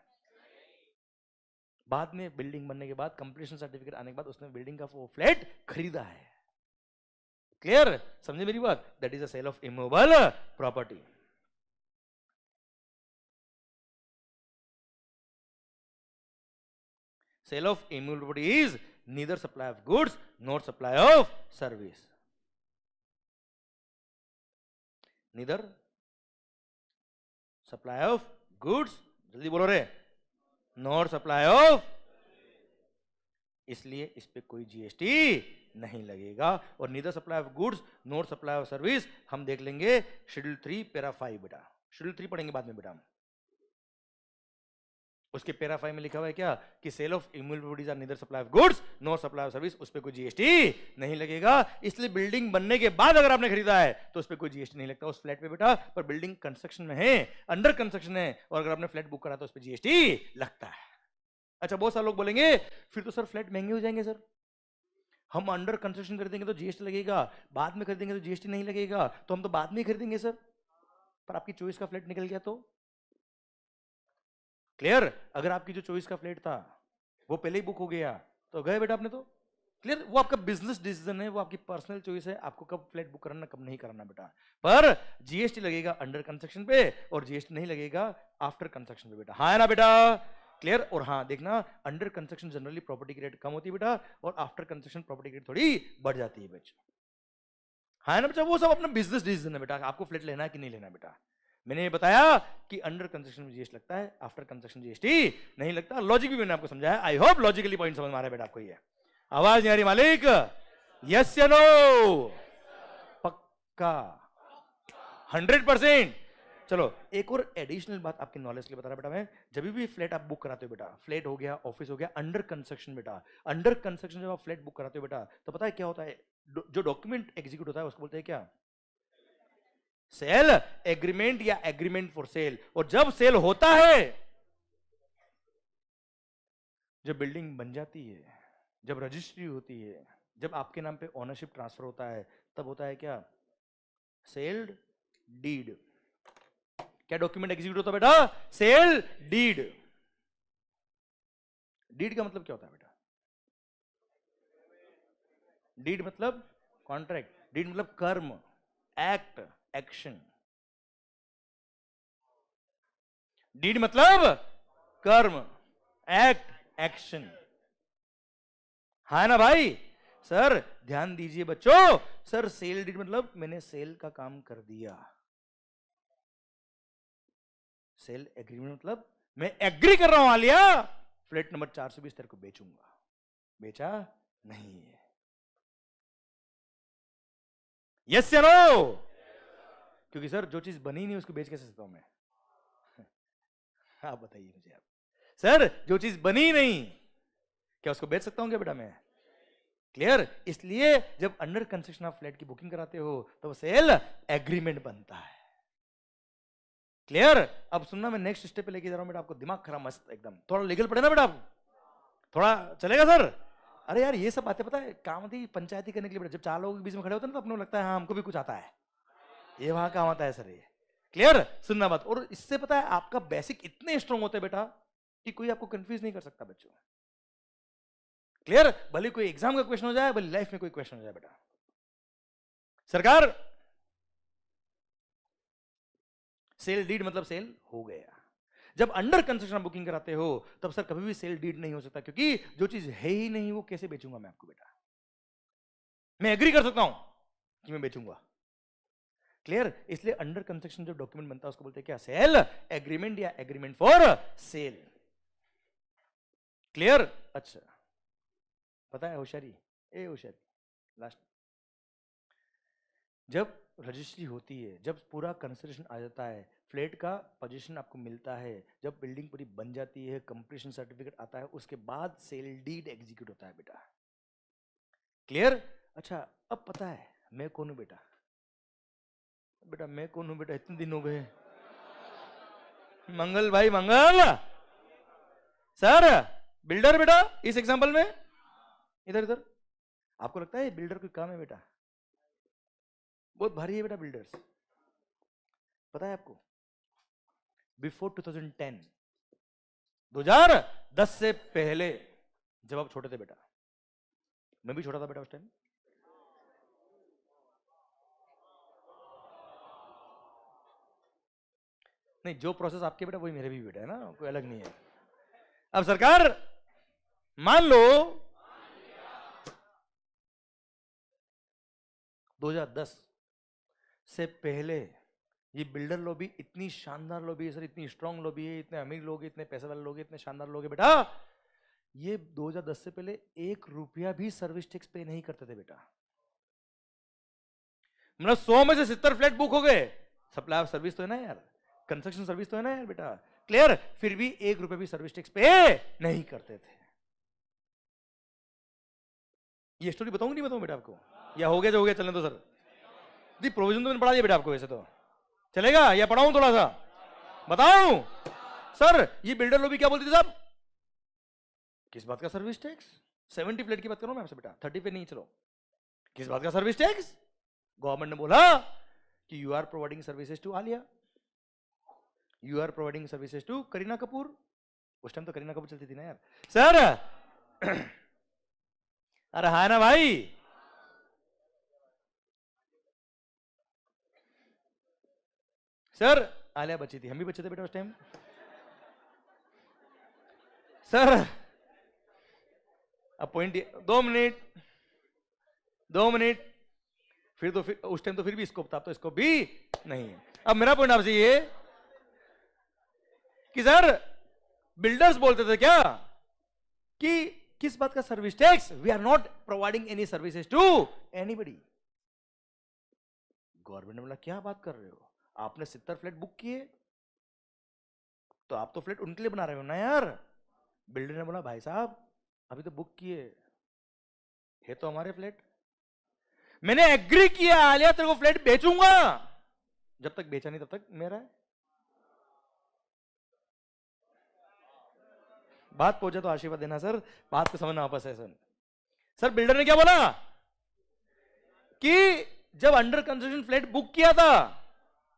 बाद में बिल्डिंग बनने के बाद कंप्लीशन सर्टिफिकेट आने के बाद उसने बिल्डिंग का वो फ्लैट खरीदा है। क्लियर? समझे मेरी बात? That is a sale of immovable property. Sale of immutable property is neither supply of goods nor supply of service. Neither supply of goods, जल्दी बोलो रे, nor supply of, इसलिए इस पे कोई जीएसटी नहीं लगेगा। और neither supply of goods nor supply of service हम देख लेंगे शेड्यूल 3 पैरा 5 बेटा। शेड्यूल 3 पढ़ेंगे बाद में बेटा। उसके पैरा 5 में लिखा हुआ है क्या कि sale of immovable properties are neither supply of goods nor supply of service, उस पे कोई जीएसटी नहीं लगेगा। इसलिए बिल्डिंग बनने के बाद अगर आपने खरीदा है तो उस पे कोई जीएसटी नहीं लगता उस फ्लैट पे बेटा। पर बिल्डिंग कंस्ट्रक्शन में है, अंडर कंस्ट्रक्शन है, और अगर आपने फ्लैट बुक करा तो उस पे जीएसटी लगता है। अच्छा, बहुत सारे लोग बोलेंगे फिर तो सर फ्लैट महंगे हो जाएंगे सर, हम अंडर कंस्ट्रक्शन खरीदेंगे तो जीएसटी लगेगा, बाद में खरीदेंगे तो जीएसटी नहीं लगेगा, तो हम तो बाद में ही खरीदेंगे सर। पर आपकी चॉइस का फ्लैट निकल गया तो? क्लियर? अगर आपकी जो चॉइस का फ्लैट था वो पहले ही बुक हो गया तो गए बेटा आपने तो। क्लियर? वो आपका बिजनेस डिसीजन है, वो आपकी पर्सनल चॉइस है, आपको कब फ्लैट बुक करना कब नहीं करना बेटा। पर जीएसटी लगेगा अंडर कंस्ट्रक्शन पे और जीएसटी नहीं लगेगा आफ्टर कंस्ट्रक्शन पे बेटा, हाँ है ना बेटा? क्लियर। और हाँ देखना, अंडर कंस्ट्रक्शन जनरली प्रॉपर्टी की रेट कम होती है बेटा, और आफ्टर कंस्ट्रक्शन प्रॉपर्टी की रेट थोड़ी बढ़ जाती है बच्चों। हाँ ना बच्चा, वो सब अपना बिजनेस डिसीजन है बेटा, आपको फ्लैट लेना है कि नहीं लेना है बेटा। मैंने बताया कि अंडर कंस्ट्रक्शन में जीएसटी लगता है, आफ्टर कंस्ट्रक्शन जीएसटी नहीं लगता। लॉजिक भी मैंने आपको समझाया, आई होप लॉजिकली पॉइंट समझ में आ रहा है बेटा आपको। ये आवाज नहीं आ रही मालिक? यस या नो? पक्का 100%। चलो एक और एडिशनल बात आपके नॉलेज के लिए बता रहा बेटा मैं, जब भी फ्लैट आप बुक कराते हो बेटा, फ्लैट हो गया, ऑफिस हो गया, अंडर कंस्ट्रक्शन बेटा, अंडर कंस्ट्रक्शन जब आप फ्लैट बुक कराते हो बेटा, तो पता है क्या होता है? जो डॉक्यूमेंट एग्जीक्यूट होता है उसको बोलते हैं क्या? सेल एग्रीमेंट या एग्रीमेंट फॉर सेल। और जब सेल होता है, जब बिल्डिंग बन जाती है, जब रजिस्ट्री होती है, जब आपके नाम पे ओनरशिप ट्रांसफर होता है, तब होता है क्या? Sale deed. क्या डॉक्यूमेंट एग्जीक्यूट होता है बेटा? Sale deed. डीड का मतलब क्या होता है बेटा? डीड मतलब कॉन्ट्रैक्ट, डीड मतलब कर्म, एक्ट, एक्शन। डीड मतलब कर्म, एक्ट, एक्शन। है ना भाई? सर ध्यान दीजिए बच्चों, सर सेल डीड मतलब मैंने सेल का काम कर दिया। सेल एग्रीमेंट मतलब मैं एग्री कर रहा हूं आलिया, फ्लैट नंबर 420 तेरे को बेचूंगा। बेचा नहीं है। यस या नो? क्योंकि सर जो चीज बनी नहीं उसको बेच कैसे सकता हूं मैं? आप बताइए मुझे। आप सर जो चीज बनी नहीं, क्या उसको बेच सकता हूं क्या बेटा मैं? क्लियर। इसलिए जब अंडर कंस्ट्रक्शन ऑफ फ्लैट की बुकिंग कराते हो तो सेल एग्रीमेंट बनता है। क्लियर। अब सुनना, मैं नेक्स्ट स्टेप पे लेके जा रहा हूं बेटा आपको, दिमाग खराब मस्त एकदम। थोड़ा लीगल पढ़े ना बेटा आप? थोड़ा चलेगा सर? अरे यार ये सब बातें पता है काम आती पंचायती करने के लिए बेटा। जब 4 लोगों के बीच में खड़े होते हैं ना, तो अपने को लगता है हाँ हमको भी कुछ आता है। ये वहां काम आता है सर ये। क्लियर। सुनना बात, और इससे पता है आपका बेसिक इतने स्ट्रांग होते हैं बेटा कि कोई आपको कंफ्यूज नहीं कर सकता बच्चों। क्लियर। भले कोई एग्जाम का क्वेश्चन हो जाए, भले लाइफ में कोई क्वेश्चन हो जाए बेटा। सरकार सेल डीड मतलब सेल हो गया। जब अंडर कंस्ट्रक्शन बुकिंग कराते हो तब सर कभी भी सेल डीड नहीं हो सकता, क्योंकि जो चीज है ही नहीं वो कैसे बेचूंगा मैं आपको बेटा? मैं एग्री कर सकता हूं कि मैं बेचूंगा। क्लियर। इसलिए अंडर कंस्ट्रक्शन जो डॉक्यूमेंट बनता है उसको बोलते हैं क्या? सेल एग्रीमेंट या एग्रीमेंट फॉर सेल। क्लियर। अच्छा पता है होशियारी, ए होशियारी, लास्ट जब रजिस्ट्री होती है, जब पूरा कंस्ट्रक्शन आ जाता है, फ्लैट का पोजीशन आपको मिलता है, जब बिल्डिंग पूरी बन जाती है, कंप्लीशन सर्टिफिकेट आता है, उसके बाद सेल डीड एग्जीक्यूट होता है बेटा। क्लियर। अच्छा अब पता है मैं कौन हूं बेटा? बेटा मैं कौन हूं बेटा? इतने दिन हो गए। मंगल भाई मंगल। सर बिल्डर बेटा, इस एग्जांपल में इधर इधर। आपको लगता है बिल्डर कोई काम है बेटा? बहुत भारी है बेटा बिल्डर्स। पता है आपको बिफोर 2010, 2010 से पहले, जब आप छोटे थे बेटा, मैं भी छोटा था बेटा उस टाइम, नहीं जो प्रोसेस आपके बेटा वही मेरे भी बेटा है ना, कोई अलग नहीं है। अब सरकार मान लो 2010 से पहले ये बिल्डर लॉबी इतनी शानदार लॉबी है सर, इतनी स्ट्रांग लॉबी है, इतने अमीर लोग, इतने पैसे वाले लोग, इतने शानदार लोग हैं बेटा, ये 2010 से पहले 1 रुपया भी सर्विस टैक्स पे नहीं करते थे बेटा। मतलब 100 में से 70 फ्लैट बुक हो गए, सप्लाई ऑफ सर्विस तो है ना यार, कंस्ट्रक्शन सर्विस तो है ना यार बेटा। क्लियर। फिर भी 1 रुपया भी सर्विस टैक्स पे नहीं करते थे। ये स्टोरी बताऊंगी नहीं बताऊं बेटा आपको? या हो गया जो हो गया, चलने दो सर। दी प्रोविजन तो मैंने पढ़ा दिया बेटा आपको, वैसे तो चलेगा या पढ़ाऊं थोड़ा सा? बताऊं सर, ये बिल्डर लोग भी क्या बोलते थे साहब? किस बात का सर्विस टैक्स? 70 फ्लैट की बात करूं मैं आपसे बेटा, 30 पे नहीं, चलो किस बात का सर्विस टैक्स? गवर्नमेंट ने बोला कि you are providing services to Alia, you are providing services to Kareena Kapoor. उस टाइम तो करीना कपूर चलती थी ना यार सर। अरे हाँ ना भाई। सर आलिया बची थी, हम भी बचे थे बेटा उस टाइम। सर अब पॉइंट 2 मिनट फिर तो फिर उस टाइम तो फिर भी स्कोप था, तो स्कोप भी नहीं है। अब मेरा पॉइंट आपसे ये कि सर बिल्डर्स बोलते थे क्या कि किस बात का service tax, we are not providing any services to anybody. Government ने बोला क्या बात कर रहे हो, आपने 70 फ्लैट बुक किए तो आप तो फ्लैट उनके लिए बना रहे हो ना यार। बिल्डर ने बोला भाई साहब अभी तो बुक किए है तो हमारे फ्लैट, मैंने एग्री किया आलिया तेरे को फ्लैट बेचूंगा, जब तक बेचा नहीं तब तक मेरा है। बात पहुंचे तो आशीर्वाद देना सर, बात को समझना वापस है सर। सर बिल्डर ने क्या बोला कि जब अंडर कंस्ट्रक्शन फ्लैट बुक किया था,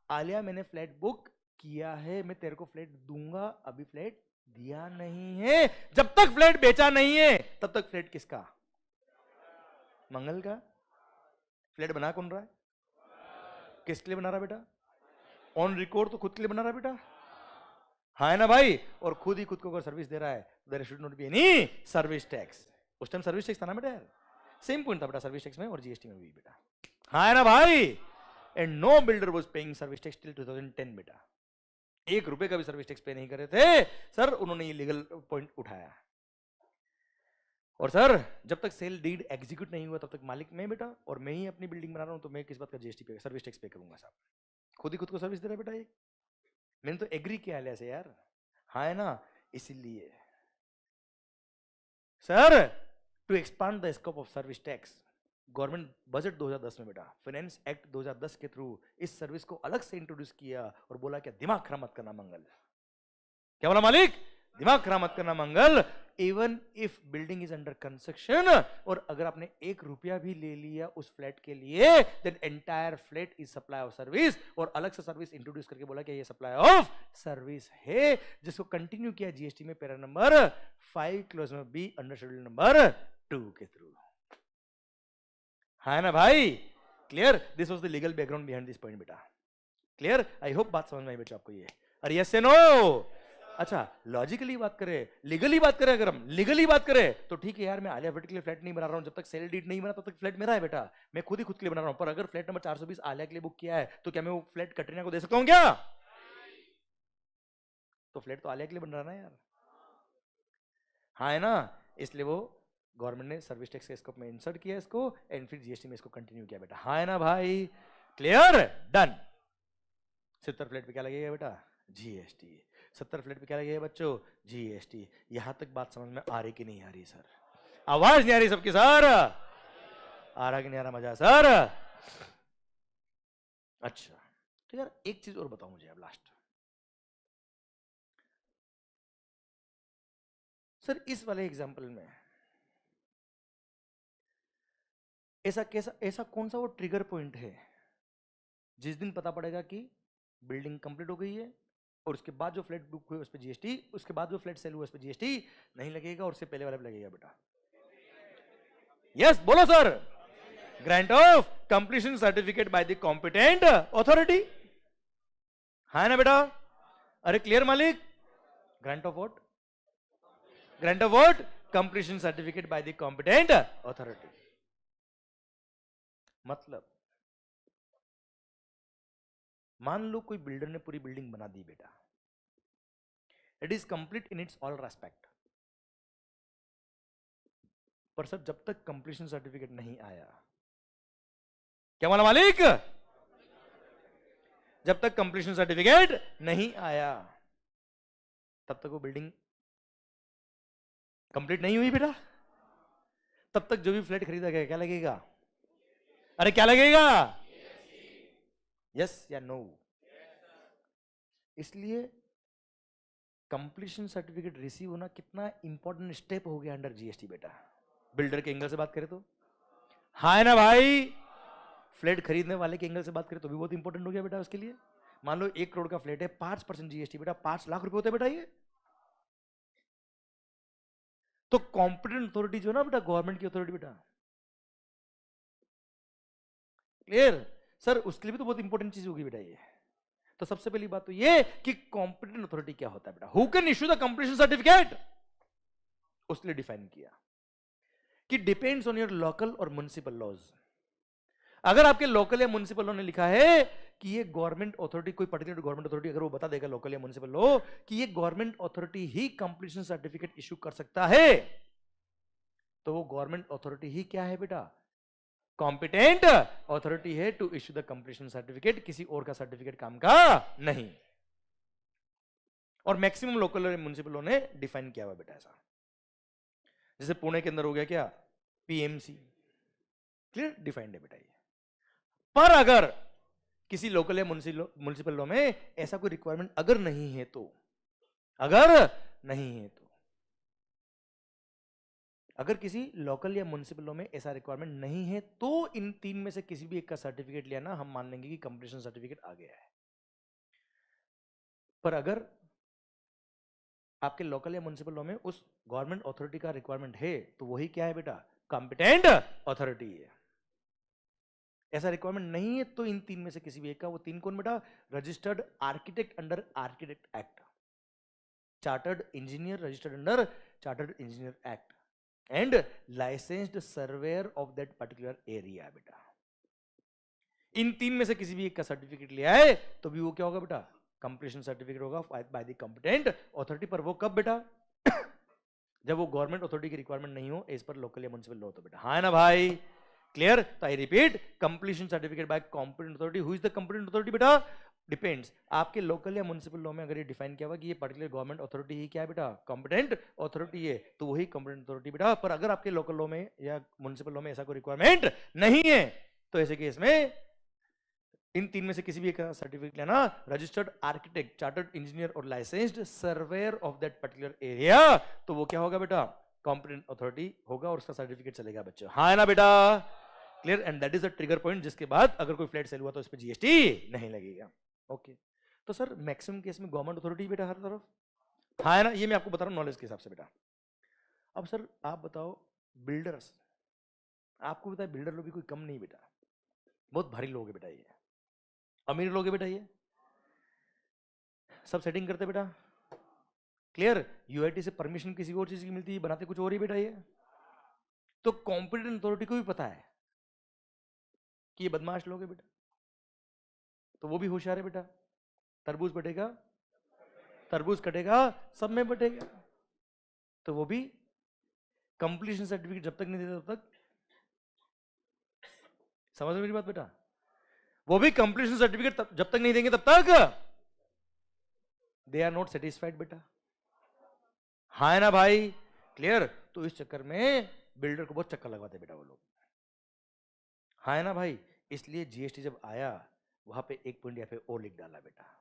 आलिया मैंने फ्लैट बुक किया है, मैं तेरे को फ्लैट दूंगा, अभी फ्लैट दिया नहीं है। जब तक फ्लैट बेचा नहीं है तब तक फ्लैट किसका, मंगल का। फ्लैट बना कौन रहा है, किसके लिए बना रहा बेटा, ऑन रिकॉर्ड तो खुद के लिए बना रहा बेटा, हाँ है ना भाई। और खुद ही खुद को अगर सर्विस दे रहा है there should not be any service tax. उस टाइम सर्विस टैक्स था ना बेटा यार, सेम पॉइंट था बेटा सर्विस टैक्स में और जीएसटी में भी बेटा, हाँ है ना भाई। And no builder was paying service tax till 2010 बेटा, 1 रुपए का भी सर्विस टैक्स पे नहीं कर रहे थे सर, उन्होंने ये लीगल पॉइंट उठाया। और सर जब तक सेल डीड एग्जीक्यूट नहीं हुआ तब तक मालिक मैं बेटा, और मैं ही अपनी बिल्डिंग बना रहा हूं तो मैं किस बात का जीएसटी पे सर्विस टैक्स पे करूंगा साहब, खुद ही खुद को सर्विस दे रहा है बेटा ये, मैंने तो एग्री किया है ऐसे यार, हाँ है ना। इसीलिए sir to expand the scope of service tax, government budget 2010 में बेटा फाइनेंस एक्ट 2010 के थ्रू इस सर्विस को अलग से इंट्रोड्यूस किया और बोला क्या दिमाग खराब मत करना मंगल, क्या बोला मालिक, दिमाग खराब मत करना Mangal, even if building is under construction, और अगर आपने 1 रुपया भी ले लिया उस फ्लैट के लिए then entire flat is supply of service, और अलग से सर्विस इंट्रोड्यूस करके बोला कि ये सप्लाई ऑफ सर्विस है, जिसको कंटिन्यू किया जीएसटी में पैरा नंबर 5 क्लोज में बी अंडर शेड्यूल नंबर 2 के थ्रू, है ना भाई। Clear, this was the legal background behind this point बेटा, क्लियर, आई होप बात समझ में आई बेटा आपको ये, अरे यस से नो। अच्छा लॉजिकली बात करें, लीगली बात करें, अगर हम लीगली बात करें तो ठीक है यार, मैं आलिया भट्ट के लिए फ्लैट नहीं बना रहा हूं, जब तक सेल डीड नहीं बना तब तक फ्लैट मेरा है बेटा, मैं खुद ही खुद के लिए बना रहा हूं, पर अगर फ्लैट नंबर 420 आलिया के लिए बुक किया है तो क्या मैं वो फ्लैट कटरीना को दे सकता हूं क्या, तो फ्लैट तो आलिया के लिए बन रहा है ना यार, हाँ है ना। इसलिए वो गवर्नमेंट ने सर्विस टैक्स के स्कोप में इंसर्ट किया इसको, एंड फिर जीएसटी में इसको कंटिन्यू किया बेटा, हाँ है ना भाई, क्लियर, डन। 70 फ्लैट पे क्या लगेगा बेटा, जीएसटी, 70 फ्लैट पे क्या लगेगा बच्चों, जीएसटी। यहां तक बात समझ में आ रही कि नहीं आ रही सर, आवाज नहीं आ रही सबकी सर, आ रहा कि नहीं आ रहा मजा सर। अच्छा तो यार एक चीज और बताओ मुझे अब लास्ट, सर इस वाले एग्जांपल में ऐसा कौन सा वो ट्रिगर पॉइंट है जिस दिन पता पड़ेगा कि बिल्डिंग कंप्लीट हो गई है और उसके बाद जो फ्लैट बुक हुए उस पर जीएसटी, उसके बाद जो फ्लैट सेल हुआ उस पर जीएसटी नहीं लगेगा और उससे पहले वाले पे लगेगा बेटा, यस बोलो sir, grant of completion certificate by the competent authority, है ना बेटा, अरे क्लियर मालिक, grant of what, grant of what, completion certificate by the competent authority. मतलब मान लो कोई बिल्डर ने पूरी बिल्डिंग बना दी बेटा, it is complete in its all respect, पर सर जब तक कंप्लीशन सर्टिफिकेट नहीं आया, क्या बोला मालिक, जब तक कंप्लीशन सर्टिफिकेट नहीं आया तब तक वो बिल्डिंग कंप्लीट नहीं हुई बेटा, तब तक जो भी फ्लैट खरीदा गया क्या लगेगा, अरे क्या लगेगा, यस या नो। इसलिए कंप्लीशन सर्टिफिकेट रिसीव होना कितना इंपॉर्टेंट स्टेप हो गया अंडर जीएसटी बेटा, बिल्डर के एंगल से बात करें तो, हाँ है ना भाई, फ्लैट खरीदने वाले के एंगल से बात करें तो भी बहुत इंपॉर्टेंट हो गया बेटा उसके लिए। मान लो 1 करोड़ का फ्लैट है, 5% जीएसटी बेटा, 5 लाख रुपए होते हैं बेटा ये, तो कॉम्पिटेंट अथॉरिटी जो है ना बेटा, गवर्नमेंट की अथॉरिटी बेटा, क्लियर सर, उसके लिए भी तो बहुत इंपॉर्टेंट चीज होगी बेटा ये। तो सबसे पहली बात तो ये कि कॉम्पिटेंट अथॉरिटी क्या होता है बेटा, who can issue the completion certificate, उसके लिए डिफाइन किया कि डिपेंड्स ऑन योर लोकल और म्युनिसिपल लॉज। अगर आपके लोकल या म्युनिसिपल लॉ ने लिखा है कि ये गवर्नमेंट अथॉरिटी, कोई पर्टिकुलर गवर्नमेंट अथॉरिटी अगर वो बता देगा लोकल या म्युनिसिपल लॉ कि ये गवर्नमेंट अथॉरिटी ही कंप्लीशन सर्टिफिकेट इशू कर सकता है, तो वो गवर्नमेंट अथॉरिटी ही क्या है बेटा? कॉम्पिटेंट अथॉरिटी है to issue the completion certificate, किसी और का सर्टिफिकेट काम का नहीं। और मैक्सिमम लोकल और म्युनिसिपल लॉ ने डिफाइन किया हुआ बेटा ऐसा। जैसे पुणे के अंदर हो गया क्या? पीएमसी, क्लियर डिफाइंड है बेटा ये। पर अगर किसी लोकल या म्युनिसिपल लॉ में ऐसा कोई रिक्वायरमेंट अगर नहीं है तो, अगर किसी लोकल या म्युनिसिपल लॉ में ऐसा रिक्वायरमेंट नहीं है तो इन तीन में से किसी भी एक का सर्टिफिकेट लिया ना, हम मान लेंगे कि कंप्लीशन सर्टिफिकेट आ गया है। पर अगर आपके लोकल या म्युनिसिपल लॉ में उस गवर्नमेंट अथॉरिटी का रिक्वायरमेंट है तो वही क्या है बेटा? कॉम्पिटेंट अथॉरिटी है। ऐसा रिक्वायरमेंट नहीं है तो इन तीन में से किसी भी एक का, वो तीन कौन बेटा? Registered architect under architect act, chartered engineer registered under chartered engineer act, and licensed surveyor of that particular area बेटा। इन तीन में से किसी भी एक का सर्टिफिकेट लिया है तो भी वो क्या होगा बेटा? कंप्लीशन सर्टिफिकेट होगा बाय द कॉम्पिटेंट अथॉरिटी। पर वो कब बेटा? जब वो गवर्नमेंट अथॉरिटी की रिक्वायरमेंट नहीं हो एज पर लोकल या म्युनिसिपल लॉ तो बेटा। हाँ है ना भाई? क्लियर? तो I repeat, completion certificate by competent authority. Who is the competent authority बेटा? डिपेंड्स। आपके लोकल या म्युनिसिपल लॉ में अगर ये डिफाइन किया हुआ कि ये पर्टिकुलर गवर्नमेंट अथॉरिटी ही क्या है बेटा? कॉम्पिटेंट अथॉरिटी है, तो वही कॉम्पिटेंट अथॉरिटी बेटा। पर अगर आपके लोकल लॉ में या म्युनिसिपल लॉ में ऐसा कोई रिक्वायरमेंट नहीं है तो ऐसे केस में इन तीन में से किसी भी एक सर्टिफिकेट लेना, रजिस्टर्ड आर्किटेक्ट, चार्टर्ड इंजीनियर और licensed surveyor of that particular area, तो वो क्या होगा बेटा? कॉम्पिटेंट अथॉरिटी होगा और उसका सर्टिफिकेट चलेगा बच्चों। हाँ है ना बेटा? Clear? And that is the trigger point जिसके बाद अगर कोई फ्लैट सेल हुआ तो उस पर जीएसटी नहीं लगेगा। ओके तो सर मैक्सिमम केस में गवर्नमेंट अथॉरिटी बेटा हर तरफ। हाँ है ना? ये मैं आपको बता रहा हूँ नॉलेज के हिसाब से बेटा। अब सर आप बताओ, बिल्डर्स, आपको बताया बिल्डर लोग भी कोई कम नहीं बेटा, बहुत भारी लोग है बेटा, ये अमीर लोग है बेटा, ये सब सेटिंग करते बेटा। क्लियर? यूआईटी से परमिशन किसी और चीज की मिलती है, बनाते कुछ और ही बेटा ये। तो कॉम्पिटेंट अथॉरिटी को भी पता है कि ये बदमाश लोग है बेटा, तो वो भी होशियार है बेटा। तरबूज बटेगा, तरबूज कटेगा, सब में बटेगा। तो वो भी कंप्लीशन सर्टिफिकेट जब तक नहीं देता तब तक, समझ मेरी बात बेटा? वो भी कंप्लीशन सर्टिफिकेट जब तक नहीं देंगे तब तक दे आर नॉट सेटिस्फाइड बेटा। हाँ है ना भाई? क्लियर? तो इस चक्कर में बिल्डर को बहुत चक्कर लगवाते बेटा वो लोग। हाँ है ना भाई? इसलिए जीएसटी जब आया वहां पे एक पॉइंट यहाँ पे और लिख डाला बेटा,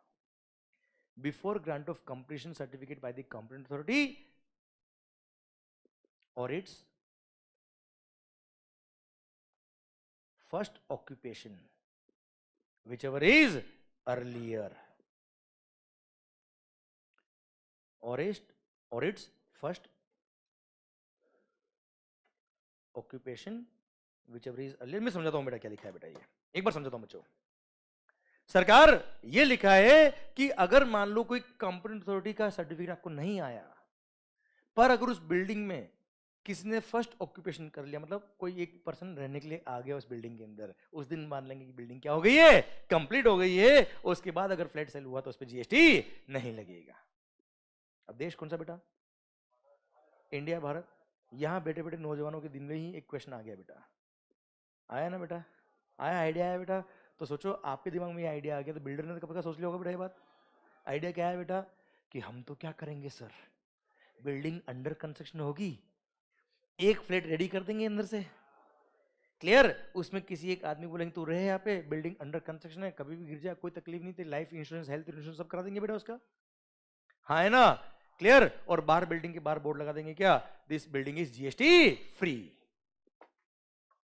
before grant of completion certificate by the competent authority or its first occupation whichever is earlier, or its first occupation whichever is earlier। मैं समझाता हूं बेटा क्या लिखा है बेटा, ये एक बार समझाता हूं बच्चों। सरकार ये लिखा है कि अगर मान लो कोई कंप्लीट अथॉरिटी का सर्टिफिकेट आपको नहीं आया, पर अगर उस बिल्डिंग में किसी ने फर्स्ट ऑक्यूपेशन कर लिया, मतलब कोई एक पर्सन रहने के लिए आ गया उस बिल्डिंग के अंदर, उस दिन मान लेंगे कि बिल्डिंग क्या हो गई है? कंप्लीट हो गई है। उसके बाद अगर फ्लैट सेल हुआ तो उस पर जीएसटी नहीं लगेगा। अब देश कौन सा बेटा? इंडिया, भारत। यहां बैठे बैठे नौजवानों के दिन में ही एक क्वेश्चन आ गया बेटा, आया ना बेटा? आया, आइडिया आया बेटा। तो सोचो आपके दिमाग में ये आइडिया आ गया तो बिल्डर ने तो कब का सोच लिया होगा बेटा ये बात। आइडिया क्या है बेटा? कि हम तो क्या करेंगे सर, बिल्डिंग अंडर कंस्ट्रक्शन होगी, एक फ्लैट रेडी कर देंगे अंदर से। क्लियर? उसमें किसी एक आदमी बोलेंगे तू रहे यहाँ पे, बिल्डिंग अंडर कंस्ट्रक्शन है, कभी भी गिर जाए कोई तकलीफ नहीं, तेरी लाइफ इंश्योरेंस, हेल्थ इंश्योरेंस सब करा देंगे बेटा उसका। हाँ है ना? क्लियर? और बाहर बिल्डिंग के बाहर बोर्ड लगा देंगे क्या? This building is GST free,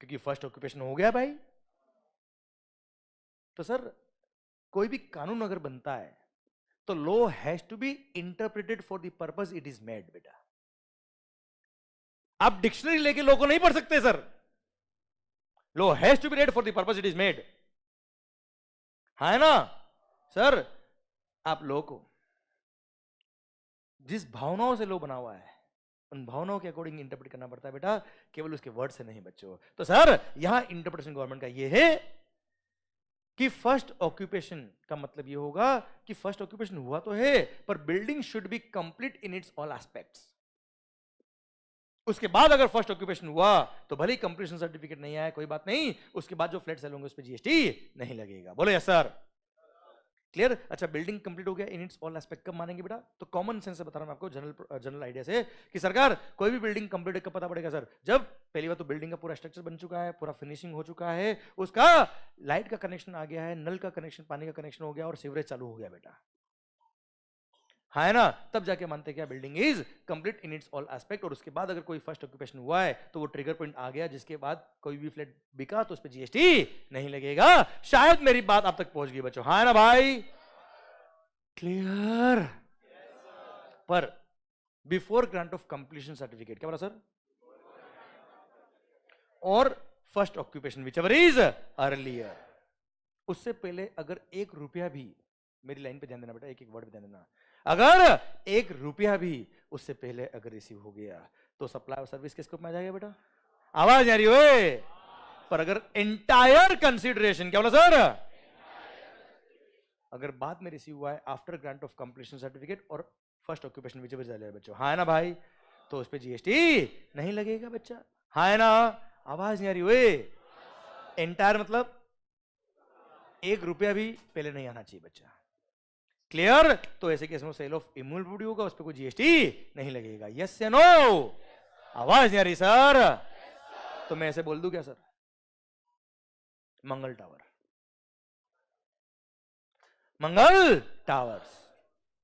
क्योंकि फर्स्ट ऑक्यूपेशन हो गया भाई। तो सर कोई भी कानून अगर बनता है तो law has to be interpreted for the purpose it is made बेटा। आप डिक्शनरी लेके लॉ को नहीं पढ़ सकते sir, law has to be read for the purpose it is made. है ना सर? आप लॉ को जिस भावनाओं से लॉ बना हुआ है उन भावनाओं के अकॉर्डिंग इंटरप्रेट करना पड़ता है बेटा, केवल उसके वर्ड से नहीं बच्चों। तो सर यहां इंटरप्रिटेशन गवर्नमेंट का ये है कि फर्स्ट ऑक्यूपेशन का मतलब ये होगा कि फर्स्ट ऑक्यूपेशन हुआ तो है, पर building should be complete in its all aspects. उसके बाद अगर फर्स्ट ऑक्यूपेशन हुआ तो भले ही कंप्लीशन सर्टिफिकेट नहीं आया, कोई बात नहीं, उसके बाद जो फ्लैट सेल होंगे उस पर जीएसटी नहीं लगेगा। बोलो यस सर, क्लियर। अच्छा, बिल्डिंग कंप्लीट हो गया इन इट्स ऑल एस्पेक्ट कब मानेंगे बेटा? तो कॉमन सेंस से बता रहा हूं मैं आपको, जनरल आइडिया से कि सरकार कोई भी बिल्डिंग कंप्लीट कब पता पड़ेगा सर? जब पहली बार तो बिल्डिंग का पूरा स्ट्रक्चर बन चुका है, पूरा फिनिशिंग हो चुका है, उसका लाइट का कनेक्शन आ गया है, नल का कनेक्शन, पानी का कनेक्शन हो गया और सीवरेज चालू हो गया बेटा, है ना? तब जाके मानते क्या building is complete in its all aspect. और उसके बाद अगर कोई फर्स्ट ऑक्यूपेशन हुआ है तो वो ट्रिगर पॉइंट आ गया, जिसके बाद कोई भी फ्लैट बिका तो उस पर जीएसटी नहीं लगेगा। शायद मेरी बात आप तक पहुंच गई बच्चों, हाँ ना भाई? क्लियर? पर before grant of completion certificate, क्या बोला सर? और first occupation whichever is earlier, उससे पहले अगर 1 रुपया भी, मेरी लाइन पे ध्यान देना बेटा, एक एक वर्ड पे ध्यान देना, अगर 1 रुपया भी उससे पहले अगर रिसीव हो गया तो सप्लाई और सर्विस के स्कोप में आ जाएगा बेटा? आवाज आ रही हो? पर अगर एंटायर कंसीडरेशन, क्या बोला सर? अगर बाद में रिसीव हुआ है after grant of completion certificate or first occupation which ever चले बच्चों, हाँ ना भाई? तो उस पर जीएसटी नहीं लगेगा बच्चा, हाँ ना? आवाज नहीं आ रही हो? एंटायर मतलब 1 रुपया भी पहले नहीं आना चाहिए बच्चा, क्लियर? तो ऐसे केस में सेल ऑफ इमूवेबल प्रॉपर्टी होगा, उस पर कोई जीएसटी नहीं लगेगा। यस या नो? आवाज नहीं आ रही सर? तो मैं ऐसे बोल दूं क्या sir? Mangal tower, Mangal towers,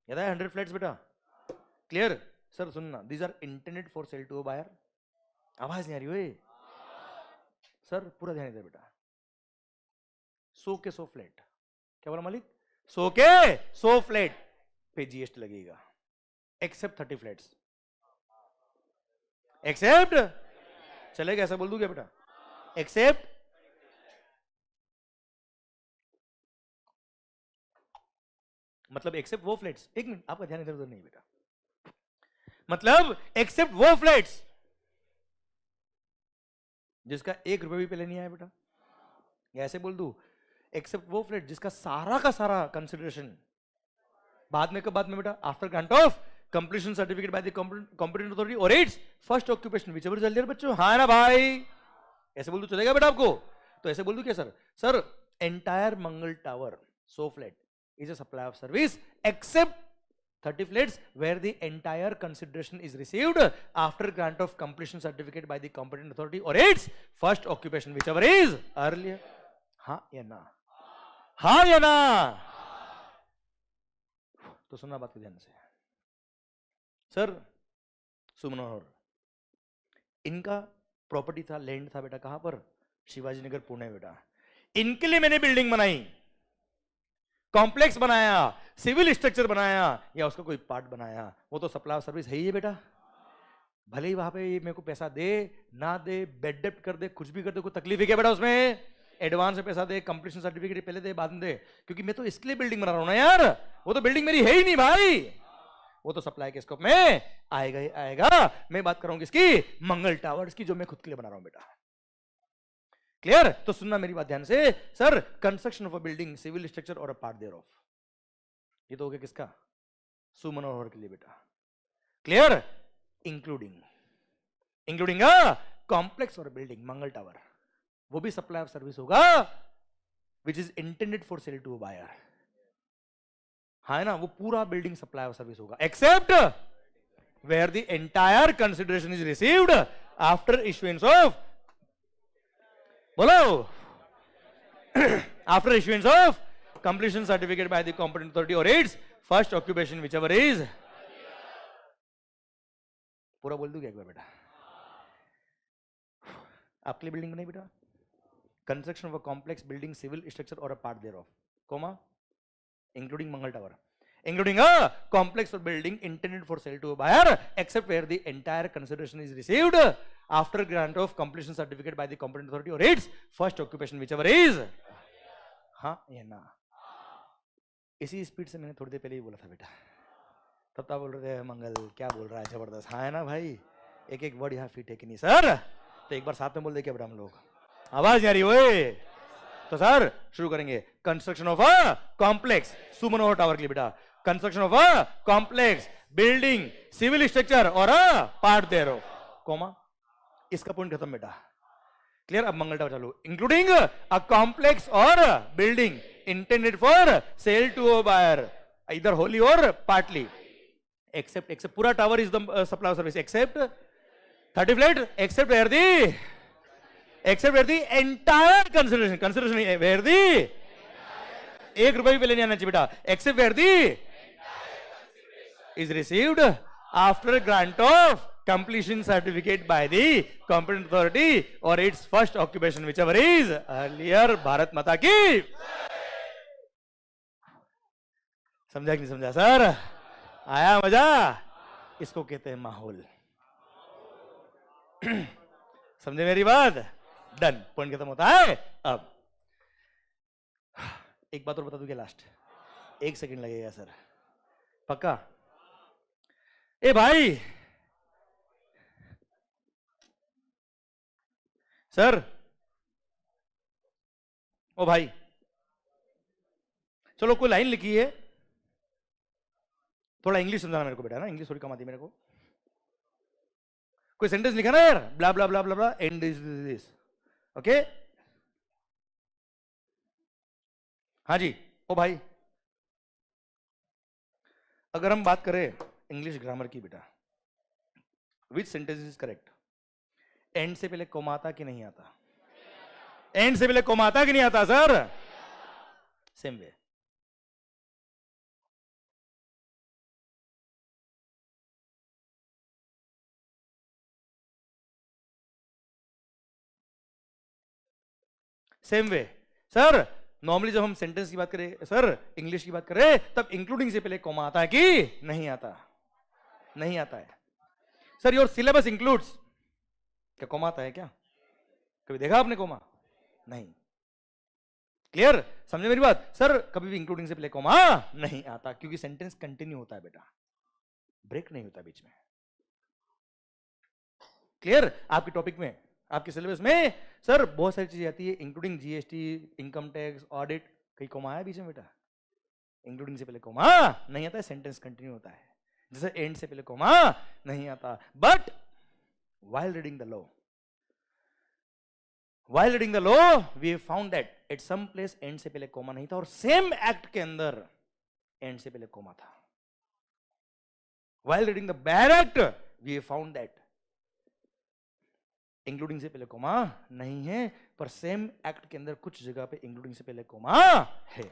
याद है 100 फ्लैट्स बेटा, क्लियर? सर सुनना, these are intended for sale to a buyer. आवाज नहीं आ रही हो? सर पूरा ध्यान दे बेटा, 100 के 100 फ्लैट, क्या बोला मालिक? 100 के 100 फ्लैट पे जीएसटी लगेगा, एक्सेप्ट 30 फ्लैट्स, एक्सेप्ट, चलेगा ऐसा बोल दूं क्या बेटा? एक्सेप्ट, मतलब एक्सेप्ट वो फ्लैट्स, एक मिनट आपका ध्यान इधर उधर नहीं बेटा, मतलब एक्सेप्ट वो फ्लैट्स जिसका 1 रुपया भी पहले नहीं आया बेटा, या ऐसे बोल दूं, एक्सेप्ट वो फ्लैट जिसका सारा का सारा कंसिडरेशन बाद में, कब बाद में बेटा? After grant of completion certificate by the competent authority or its first occupation whichever is earlier बच्चों, हाँ ना भाई? ऐसे बोल दूं चलेगा बेटा आपको? तो ऐसे बोल दूं क्या sir? Sir entire Mangal tower 100 flat is a supply of service except 30 flats where the entire consideration is received after grant of completion certificate by the competent authority or its first occupation whichever is earlier. हाँ या ना? हाँ या ना? तो सुनना बात को ध्यान से सर। सुमनोहर, इनका प्रॉपर्टी था, लैंड था बेटा, कहां पर? शिवाजी नगर पुणे बेटा। इनके लिए मैंने बिल्डिंग बनाई, कॉम्प्लेक्स बनाया, सिविल स्ट्रक्चर बनाया, या उसका कोई पार्ट बनाया, वो तो सप्लाई ऑफ सर्विस है ही है बेटा। भले ही वहां पे मेरे को पैसा दे ना दे, बेड डेप्ट कर दे, कुछ भी कर दे, कोई तकलीफ है क्या बेटा उसमें? एडवांस में पैसा दे, कंप्लीशन सर्टिफिकेट पहले दे बाद में दे, क्योंकि मैं तो इसके लिए बिल्डिंग बना रहा हूं ना यार, वो तो बिल्डिंग मेरी है ही नहीं भाई, वो तो सप्लाई के स्कोप में आएगा ही आएगा। मैं बात कर रहा हूं किसकी? मंगल टावर्स की, जो मैं खुद के लिए बना रहा हूं बेटा, क्लियर? तो सुनना मेरी बात ध्यान से sir, construction of a building, civil structure और अ पार्ट देयर ऑफ, ये तो हो गया किसका? सुमनोहर के लिए बेटा, clear? Including a complex or building Mangal Tower, वो भी सप्लाई ऑफ सर्विस होगा which is intended for sale to a buyer, है ना? वो पूरा बिल्डिंग सप्लाई ऑफ सर्विस होगा except where the entire consideration is received after issuance of, बोलो, after issuance of completion certificate by the competent authority or its first occupation whichever is, पूरा बोल दूं क्या एक बार बेटा? आपके लिए बिल्डिंग बनाई बेटा, construction of a complex building, civil structure और a part thereof, comma, including Mangal Tower, including a complex or building intended for sale to a buyer except where the entire consideration is received after grant of completion certificate by the competent authority or its first occupation whichever is, हाँ या ना? इसी स्पीड से मैंने थोड़ी देर पहले ही बोला था बेटा, तब तक बोल रहे थे मंगल क्या बोल रहा है, जबरदस्त, हाँ है ना भाई? एक एक वर्ड यहाँ फिट है कि नहीं सर? तो एक बार साथ में बोल दे क्या बेटा हम लोग? आवाज आ रही ओए? तो सर शुरू करेंगे। Construction of a complex, Sumanohar Tower के लिए बेटा, construction of a complex building, civil structure और अ पार्ट देयरऑफ, कोमा, इसका पॉइंट खत्म बेटा। क्लियर? अब मंगल टावर चालू। Including a complex or building intended for sale to a buyer इधर होली और पार्टली, एक्सेप्ट पूरा tower is the supply service except 30 flat, except where the entire consideration where the, ₹1 भी पहले नहीं आना चाहिए बेटा, except where the is received after grant of completion certificate by the competent authority or its first occupation whichever is earlier। Bharat माता की। समझा कि नहीं समझा सर? आया मजा? इसको कहते हैं माहौल। समझे मेरी बात? डन, पॉइंट खत्म होता है। अब एक बात और बता दूं क्या लास्ट? 1 सेकंड लगेगा सर, पक्का? ए भाई सर, ओ भाई चलो कोई लाइन लिखी है, थोड़ा इंग्लिश समझाना मेरे को बेटा ना, इंग्लिश थोड़ी कम आती है मेरे को। कोई सेंटेंस लिखा ना यार, ब्ला ब्ला ब्ला ब्ला ब्ला एंड दिस, ओके? हाँ जी, ओ भाई अगर हम बात करें इंग्लिश ग्रामर की बेटा, विच सेंटेंस इज करेक्ट? एंड से पहले कोमा आता कि नहीं आता? एंड से पहले कोमा आता कि नहीं आता sir? Same way sir. Normally जब हम सेंटेंस की बात करें सर, इंग्लिश की बात करें, तब इंक्लूडिंग से पहले कोमा आता है कि नहीं आता? नहीं आता है सर। योर सिलेबस इंक्लूड्स, क्या कोमा आता है क्या? कभी देखा आपने कोमा? नहीं। क्लियर? समझे मेरी बात? सर कभी भी इंक्लूडिंग से पहले कोमा नहीं आता, क्योंकि सेंटेंस कंटिन्यू होता है बेटा, ब्रेक नहीं होता बीच में। क्लियर? आपके टॉपिक में, आपके सिलेबस में सर बहुत सारी चीजें आती है, including GST, income tax, audit, कहीं कोमा आया बीच में बेटा? इंक्लूडिंग से पहले कोमा नहीं आता है, सेंटेंस कंटिन्यू होता है। जैसे एंड से पहले कोमा नहीं आता। But while reading the law we found that at some place and से पहले कोमा नहीं था, और सेम एक्ट के अंदर एंड से पहले कोमा था। while reading the bad act we found that including से पहले कोमा नहीं है, पर सेम एक्ट के अंदर कुछ जगह पे इंक्लूडिंग से पहले कोमा है।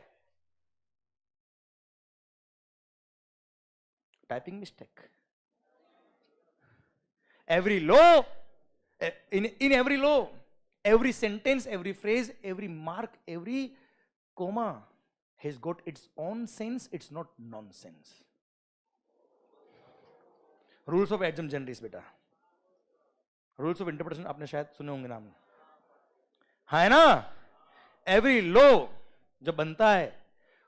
Typing mistake. every law, in every law, every sentence, every phrase, every mark, every comma has got its own sense, it's not nonsense। Rules of एडजम जनरल्स बेटा, रूल्स ऑफ इंटरप्रिटेशन आपने शायद सुने होंगे नाम, है ना? एवरी लॉ जब बनता है,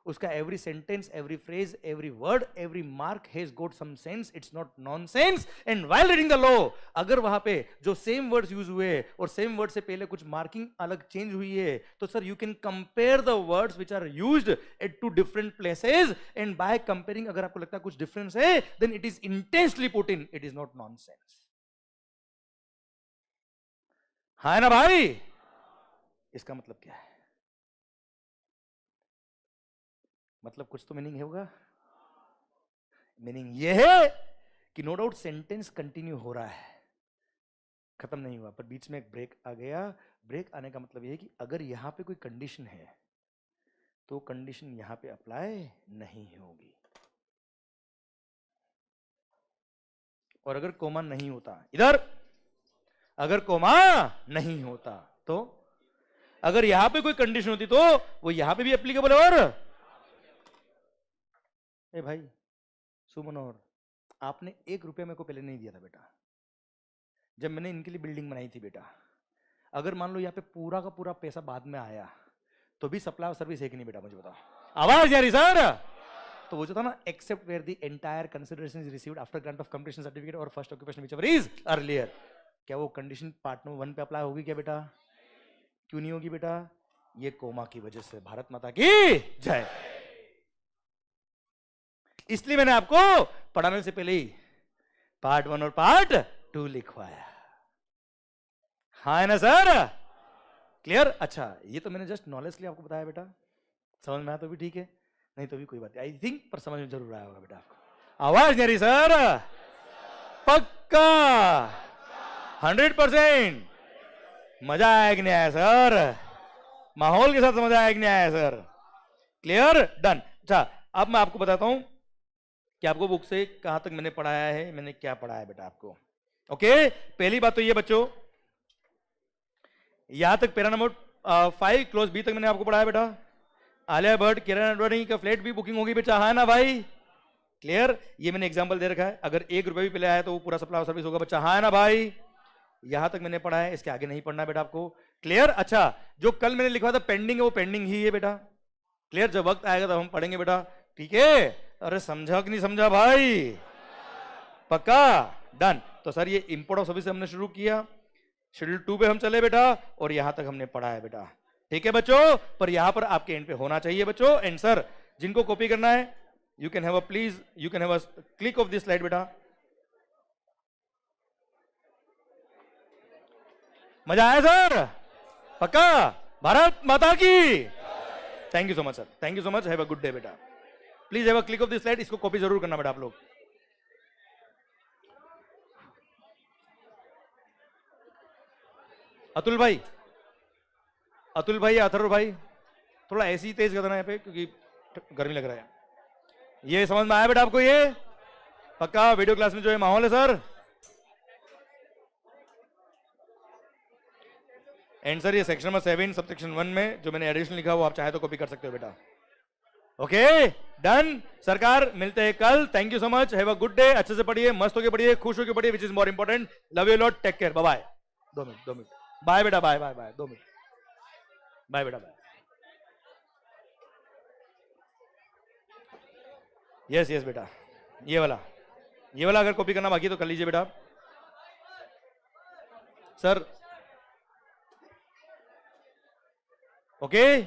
उसका every sentence, every phrase, every word, every mark has got some sense, it's not nonsense. And while reading the law, अगर वहां पे जो सेम वर्ड्स यूज हुए और सेम वर्ड से पहले कुछ मार्किंग अलग चेंज हुई है, तो sir you can compare the words which are used at two different places, and by comparing अगर आपको लगता है कुछ डिफरेंस है, then it is intensely put in, it is not nonsense. है ना भाई? इसका मतलब क्या है? मतलब कुछ तो मीनिंग है होगा। मीनिंग ये है कि नो डाउट सेंटेंस कंटिन्यू हो रहा है, खत्म नहीं हुआ, पर बीच में एक ब्रेक आ गया। ब्रेक आने का मतलब ये है कि अगर यहां पे कोई कंडीशन है तो कंडीशन यहां पे अप्लाई नहीं होगी, और अगर कोमा नहीं होता इधर, अगर कोमा नहीं होता तो, अगर यहां पे कोई कंडीशन होती तो वो यहां पे भी एप्लीकेबल है। और ए भाई सुमनोहर, आपने ₹1 मेरे को पहले नहीं दिया था बेटा, जब मैंने इनके लिए बिल्डिंग बनाई थी बेटा। अगर मान लो यहाँ पे पूरा का पूरा पैसा बाद में आया तो भी सप्लाई सर्विस है कि नहीं बेटा? मुझे बताओ। आवाज यारी सर, तो वो जो था ना, except where the entire consideration is received after grant of completion certificate or first occupation whichever is earlier, क्या वो कंडीशन पार्ट नंबर 1 पे अप्लाई होगी क्या बेटा? क्यों नहीं होगी बेटा? ये कोमा की वजह से। भारत माता की जय। इसलिए मैंने आपको पढ़ाने से पहले ही पार्ट 1 और पार्ट 2 लिखवाया। हाँ है ना सर? क्लियर? अच्छा, ये तो मैंने जस्ट नॉलेज के लिए आपको बताया बेटा, समझ में आया तो भी ठीक है, नहीं तो भी कोई बात नहीं, आई थिंक, पर समझ में जरूर आया होगा बेटा आपको। आवाज नहीं आ रही सर? पक्का 100%? मजा आया कि नहीं आया सर? माहौल के साथ मजा आया कि नहीं आया सर? क्लियर? डन। अच्छा, अब मैं आपको बताता हूं कि आपको बुक से कहां तक मैंने पढ़ाया है, मैंने क्या पढ़ाया बेटा आपको। ओके, पहली बात तो ये बच्चों, यहां तक पैरा नंबर 5 क्लोज बी तक मैंने आपको पढ़ाया बेटा। आलिया भट्ट, किरण अडवाणी का फ्लैट भी बुकिंग होगी बेटा, हाँ ना भाई? क्लियर? ये मैंने एग्जांपल दे रखा है, अगर 1 रुपए भी पहले आया तो वो पूरा सप्लाई सर्विस होगा बच्चा, हाँ ना भाई? यहां तक मैंने पढ़ा है, इसके आगे नहीं पढ़ना बेटा आपको। क्लियर? अच्छा, जो कल मैंने लिखा था पेंडिंग है, वो पेंडिंग ही है बेटा। क्लियर? जब वक्त आएगा तब हम पढ़ेंगे बेटा, ठीक है? अरे समझा कि नहीं समझा भाई? पक्का? डन। तो सर ये इंपोर्ट ऑफ सर्विस हमने शुरू किया, शेड्यूल 2 पे हम चले बेटा, और यहां तक हमने पढ़ा है बेटा, ठीक है बच्चों? पर यहां पर आपके एंड पे होना चाहिए बच्चों। एंड सर, जिनको कॉपी करना है, you can have a please, you can have a click of this slide बेटा। मजा आया सर? पक्का? भारत माता की thank you so much sir, thank you so much, have a good day बेटा। Please have a click of this slide, इसको कॉपी जरूर करना बेटा आप लोग। अतुल भाई, अतुल भाई, अथर्व भाई, थोड़ा ऐसे ही तेज कर देना यहाँ पे, क्योंकि गर्मी लग रहा है। ये समझ में आया बेटा आपको? ये पक्का वीडियो क्लास में जो है माहौल है सर? एंड सर, ये सेक्शन नंबर 7 सब सेक्शन 1 में जो मैंने एडिशन लिखा वो आप चाहे तो कॉपी कर सकते हो बेटा। Okay, done. सरकार, मिलते हैं कल। Thank you so much, have a good day. अच्छे से पढ़िए, मस्त होके पढ़िए, खुश होके पढ़िए, which is more important. Love you lot, take care, bye bye. 2 minute, bye बेटा, bye bye bye, 2 minute, bye बेटा, बाय। यस यस बेटा, ये वाला अगर कॉपी करना बाकी तो कर लीजिए बेटा सर। Okay,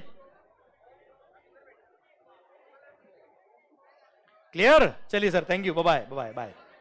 clear? चलिए sir, thank you, bye bye bye bye.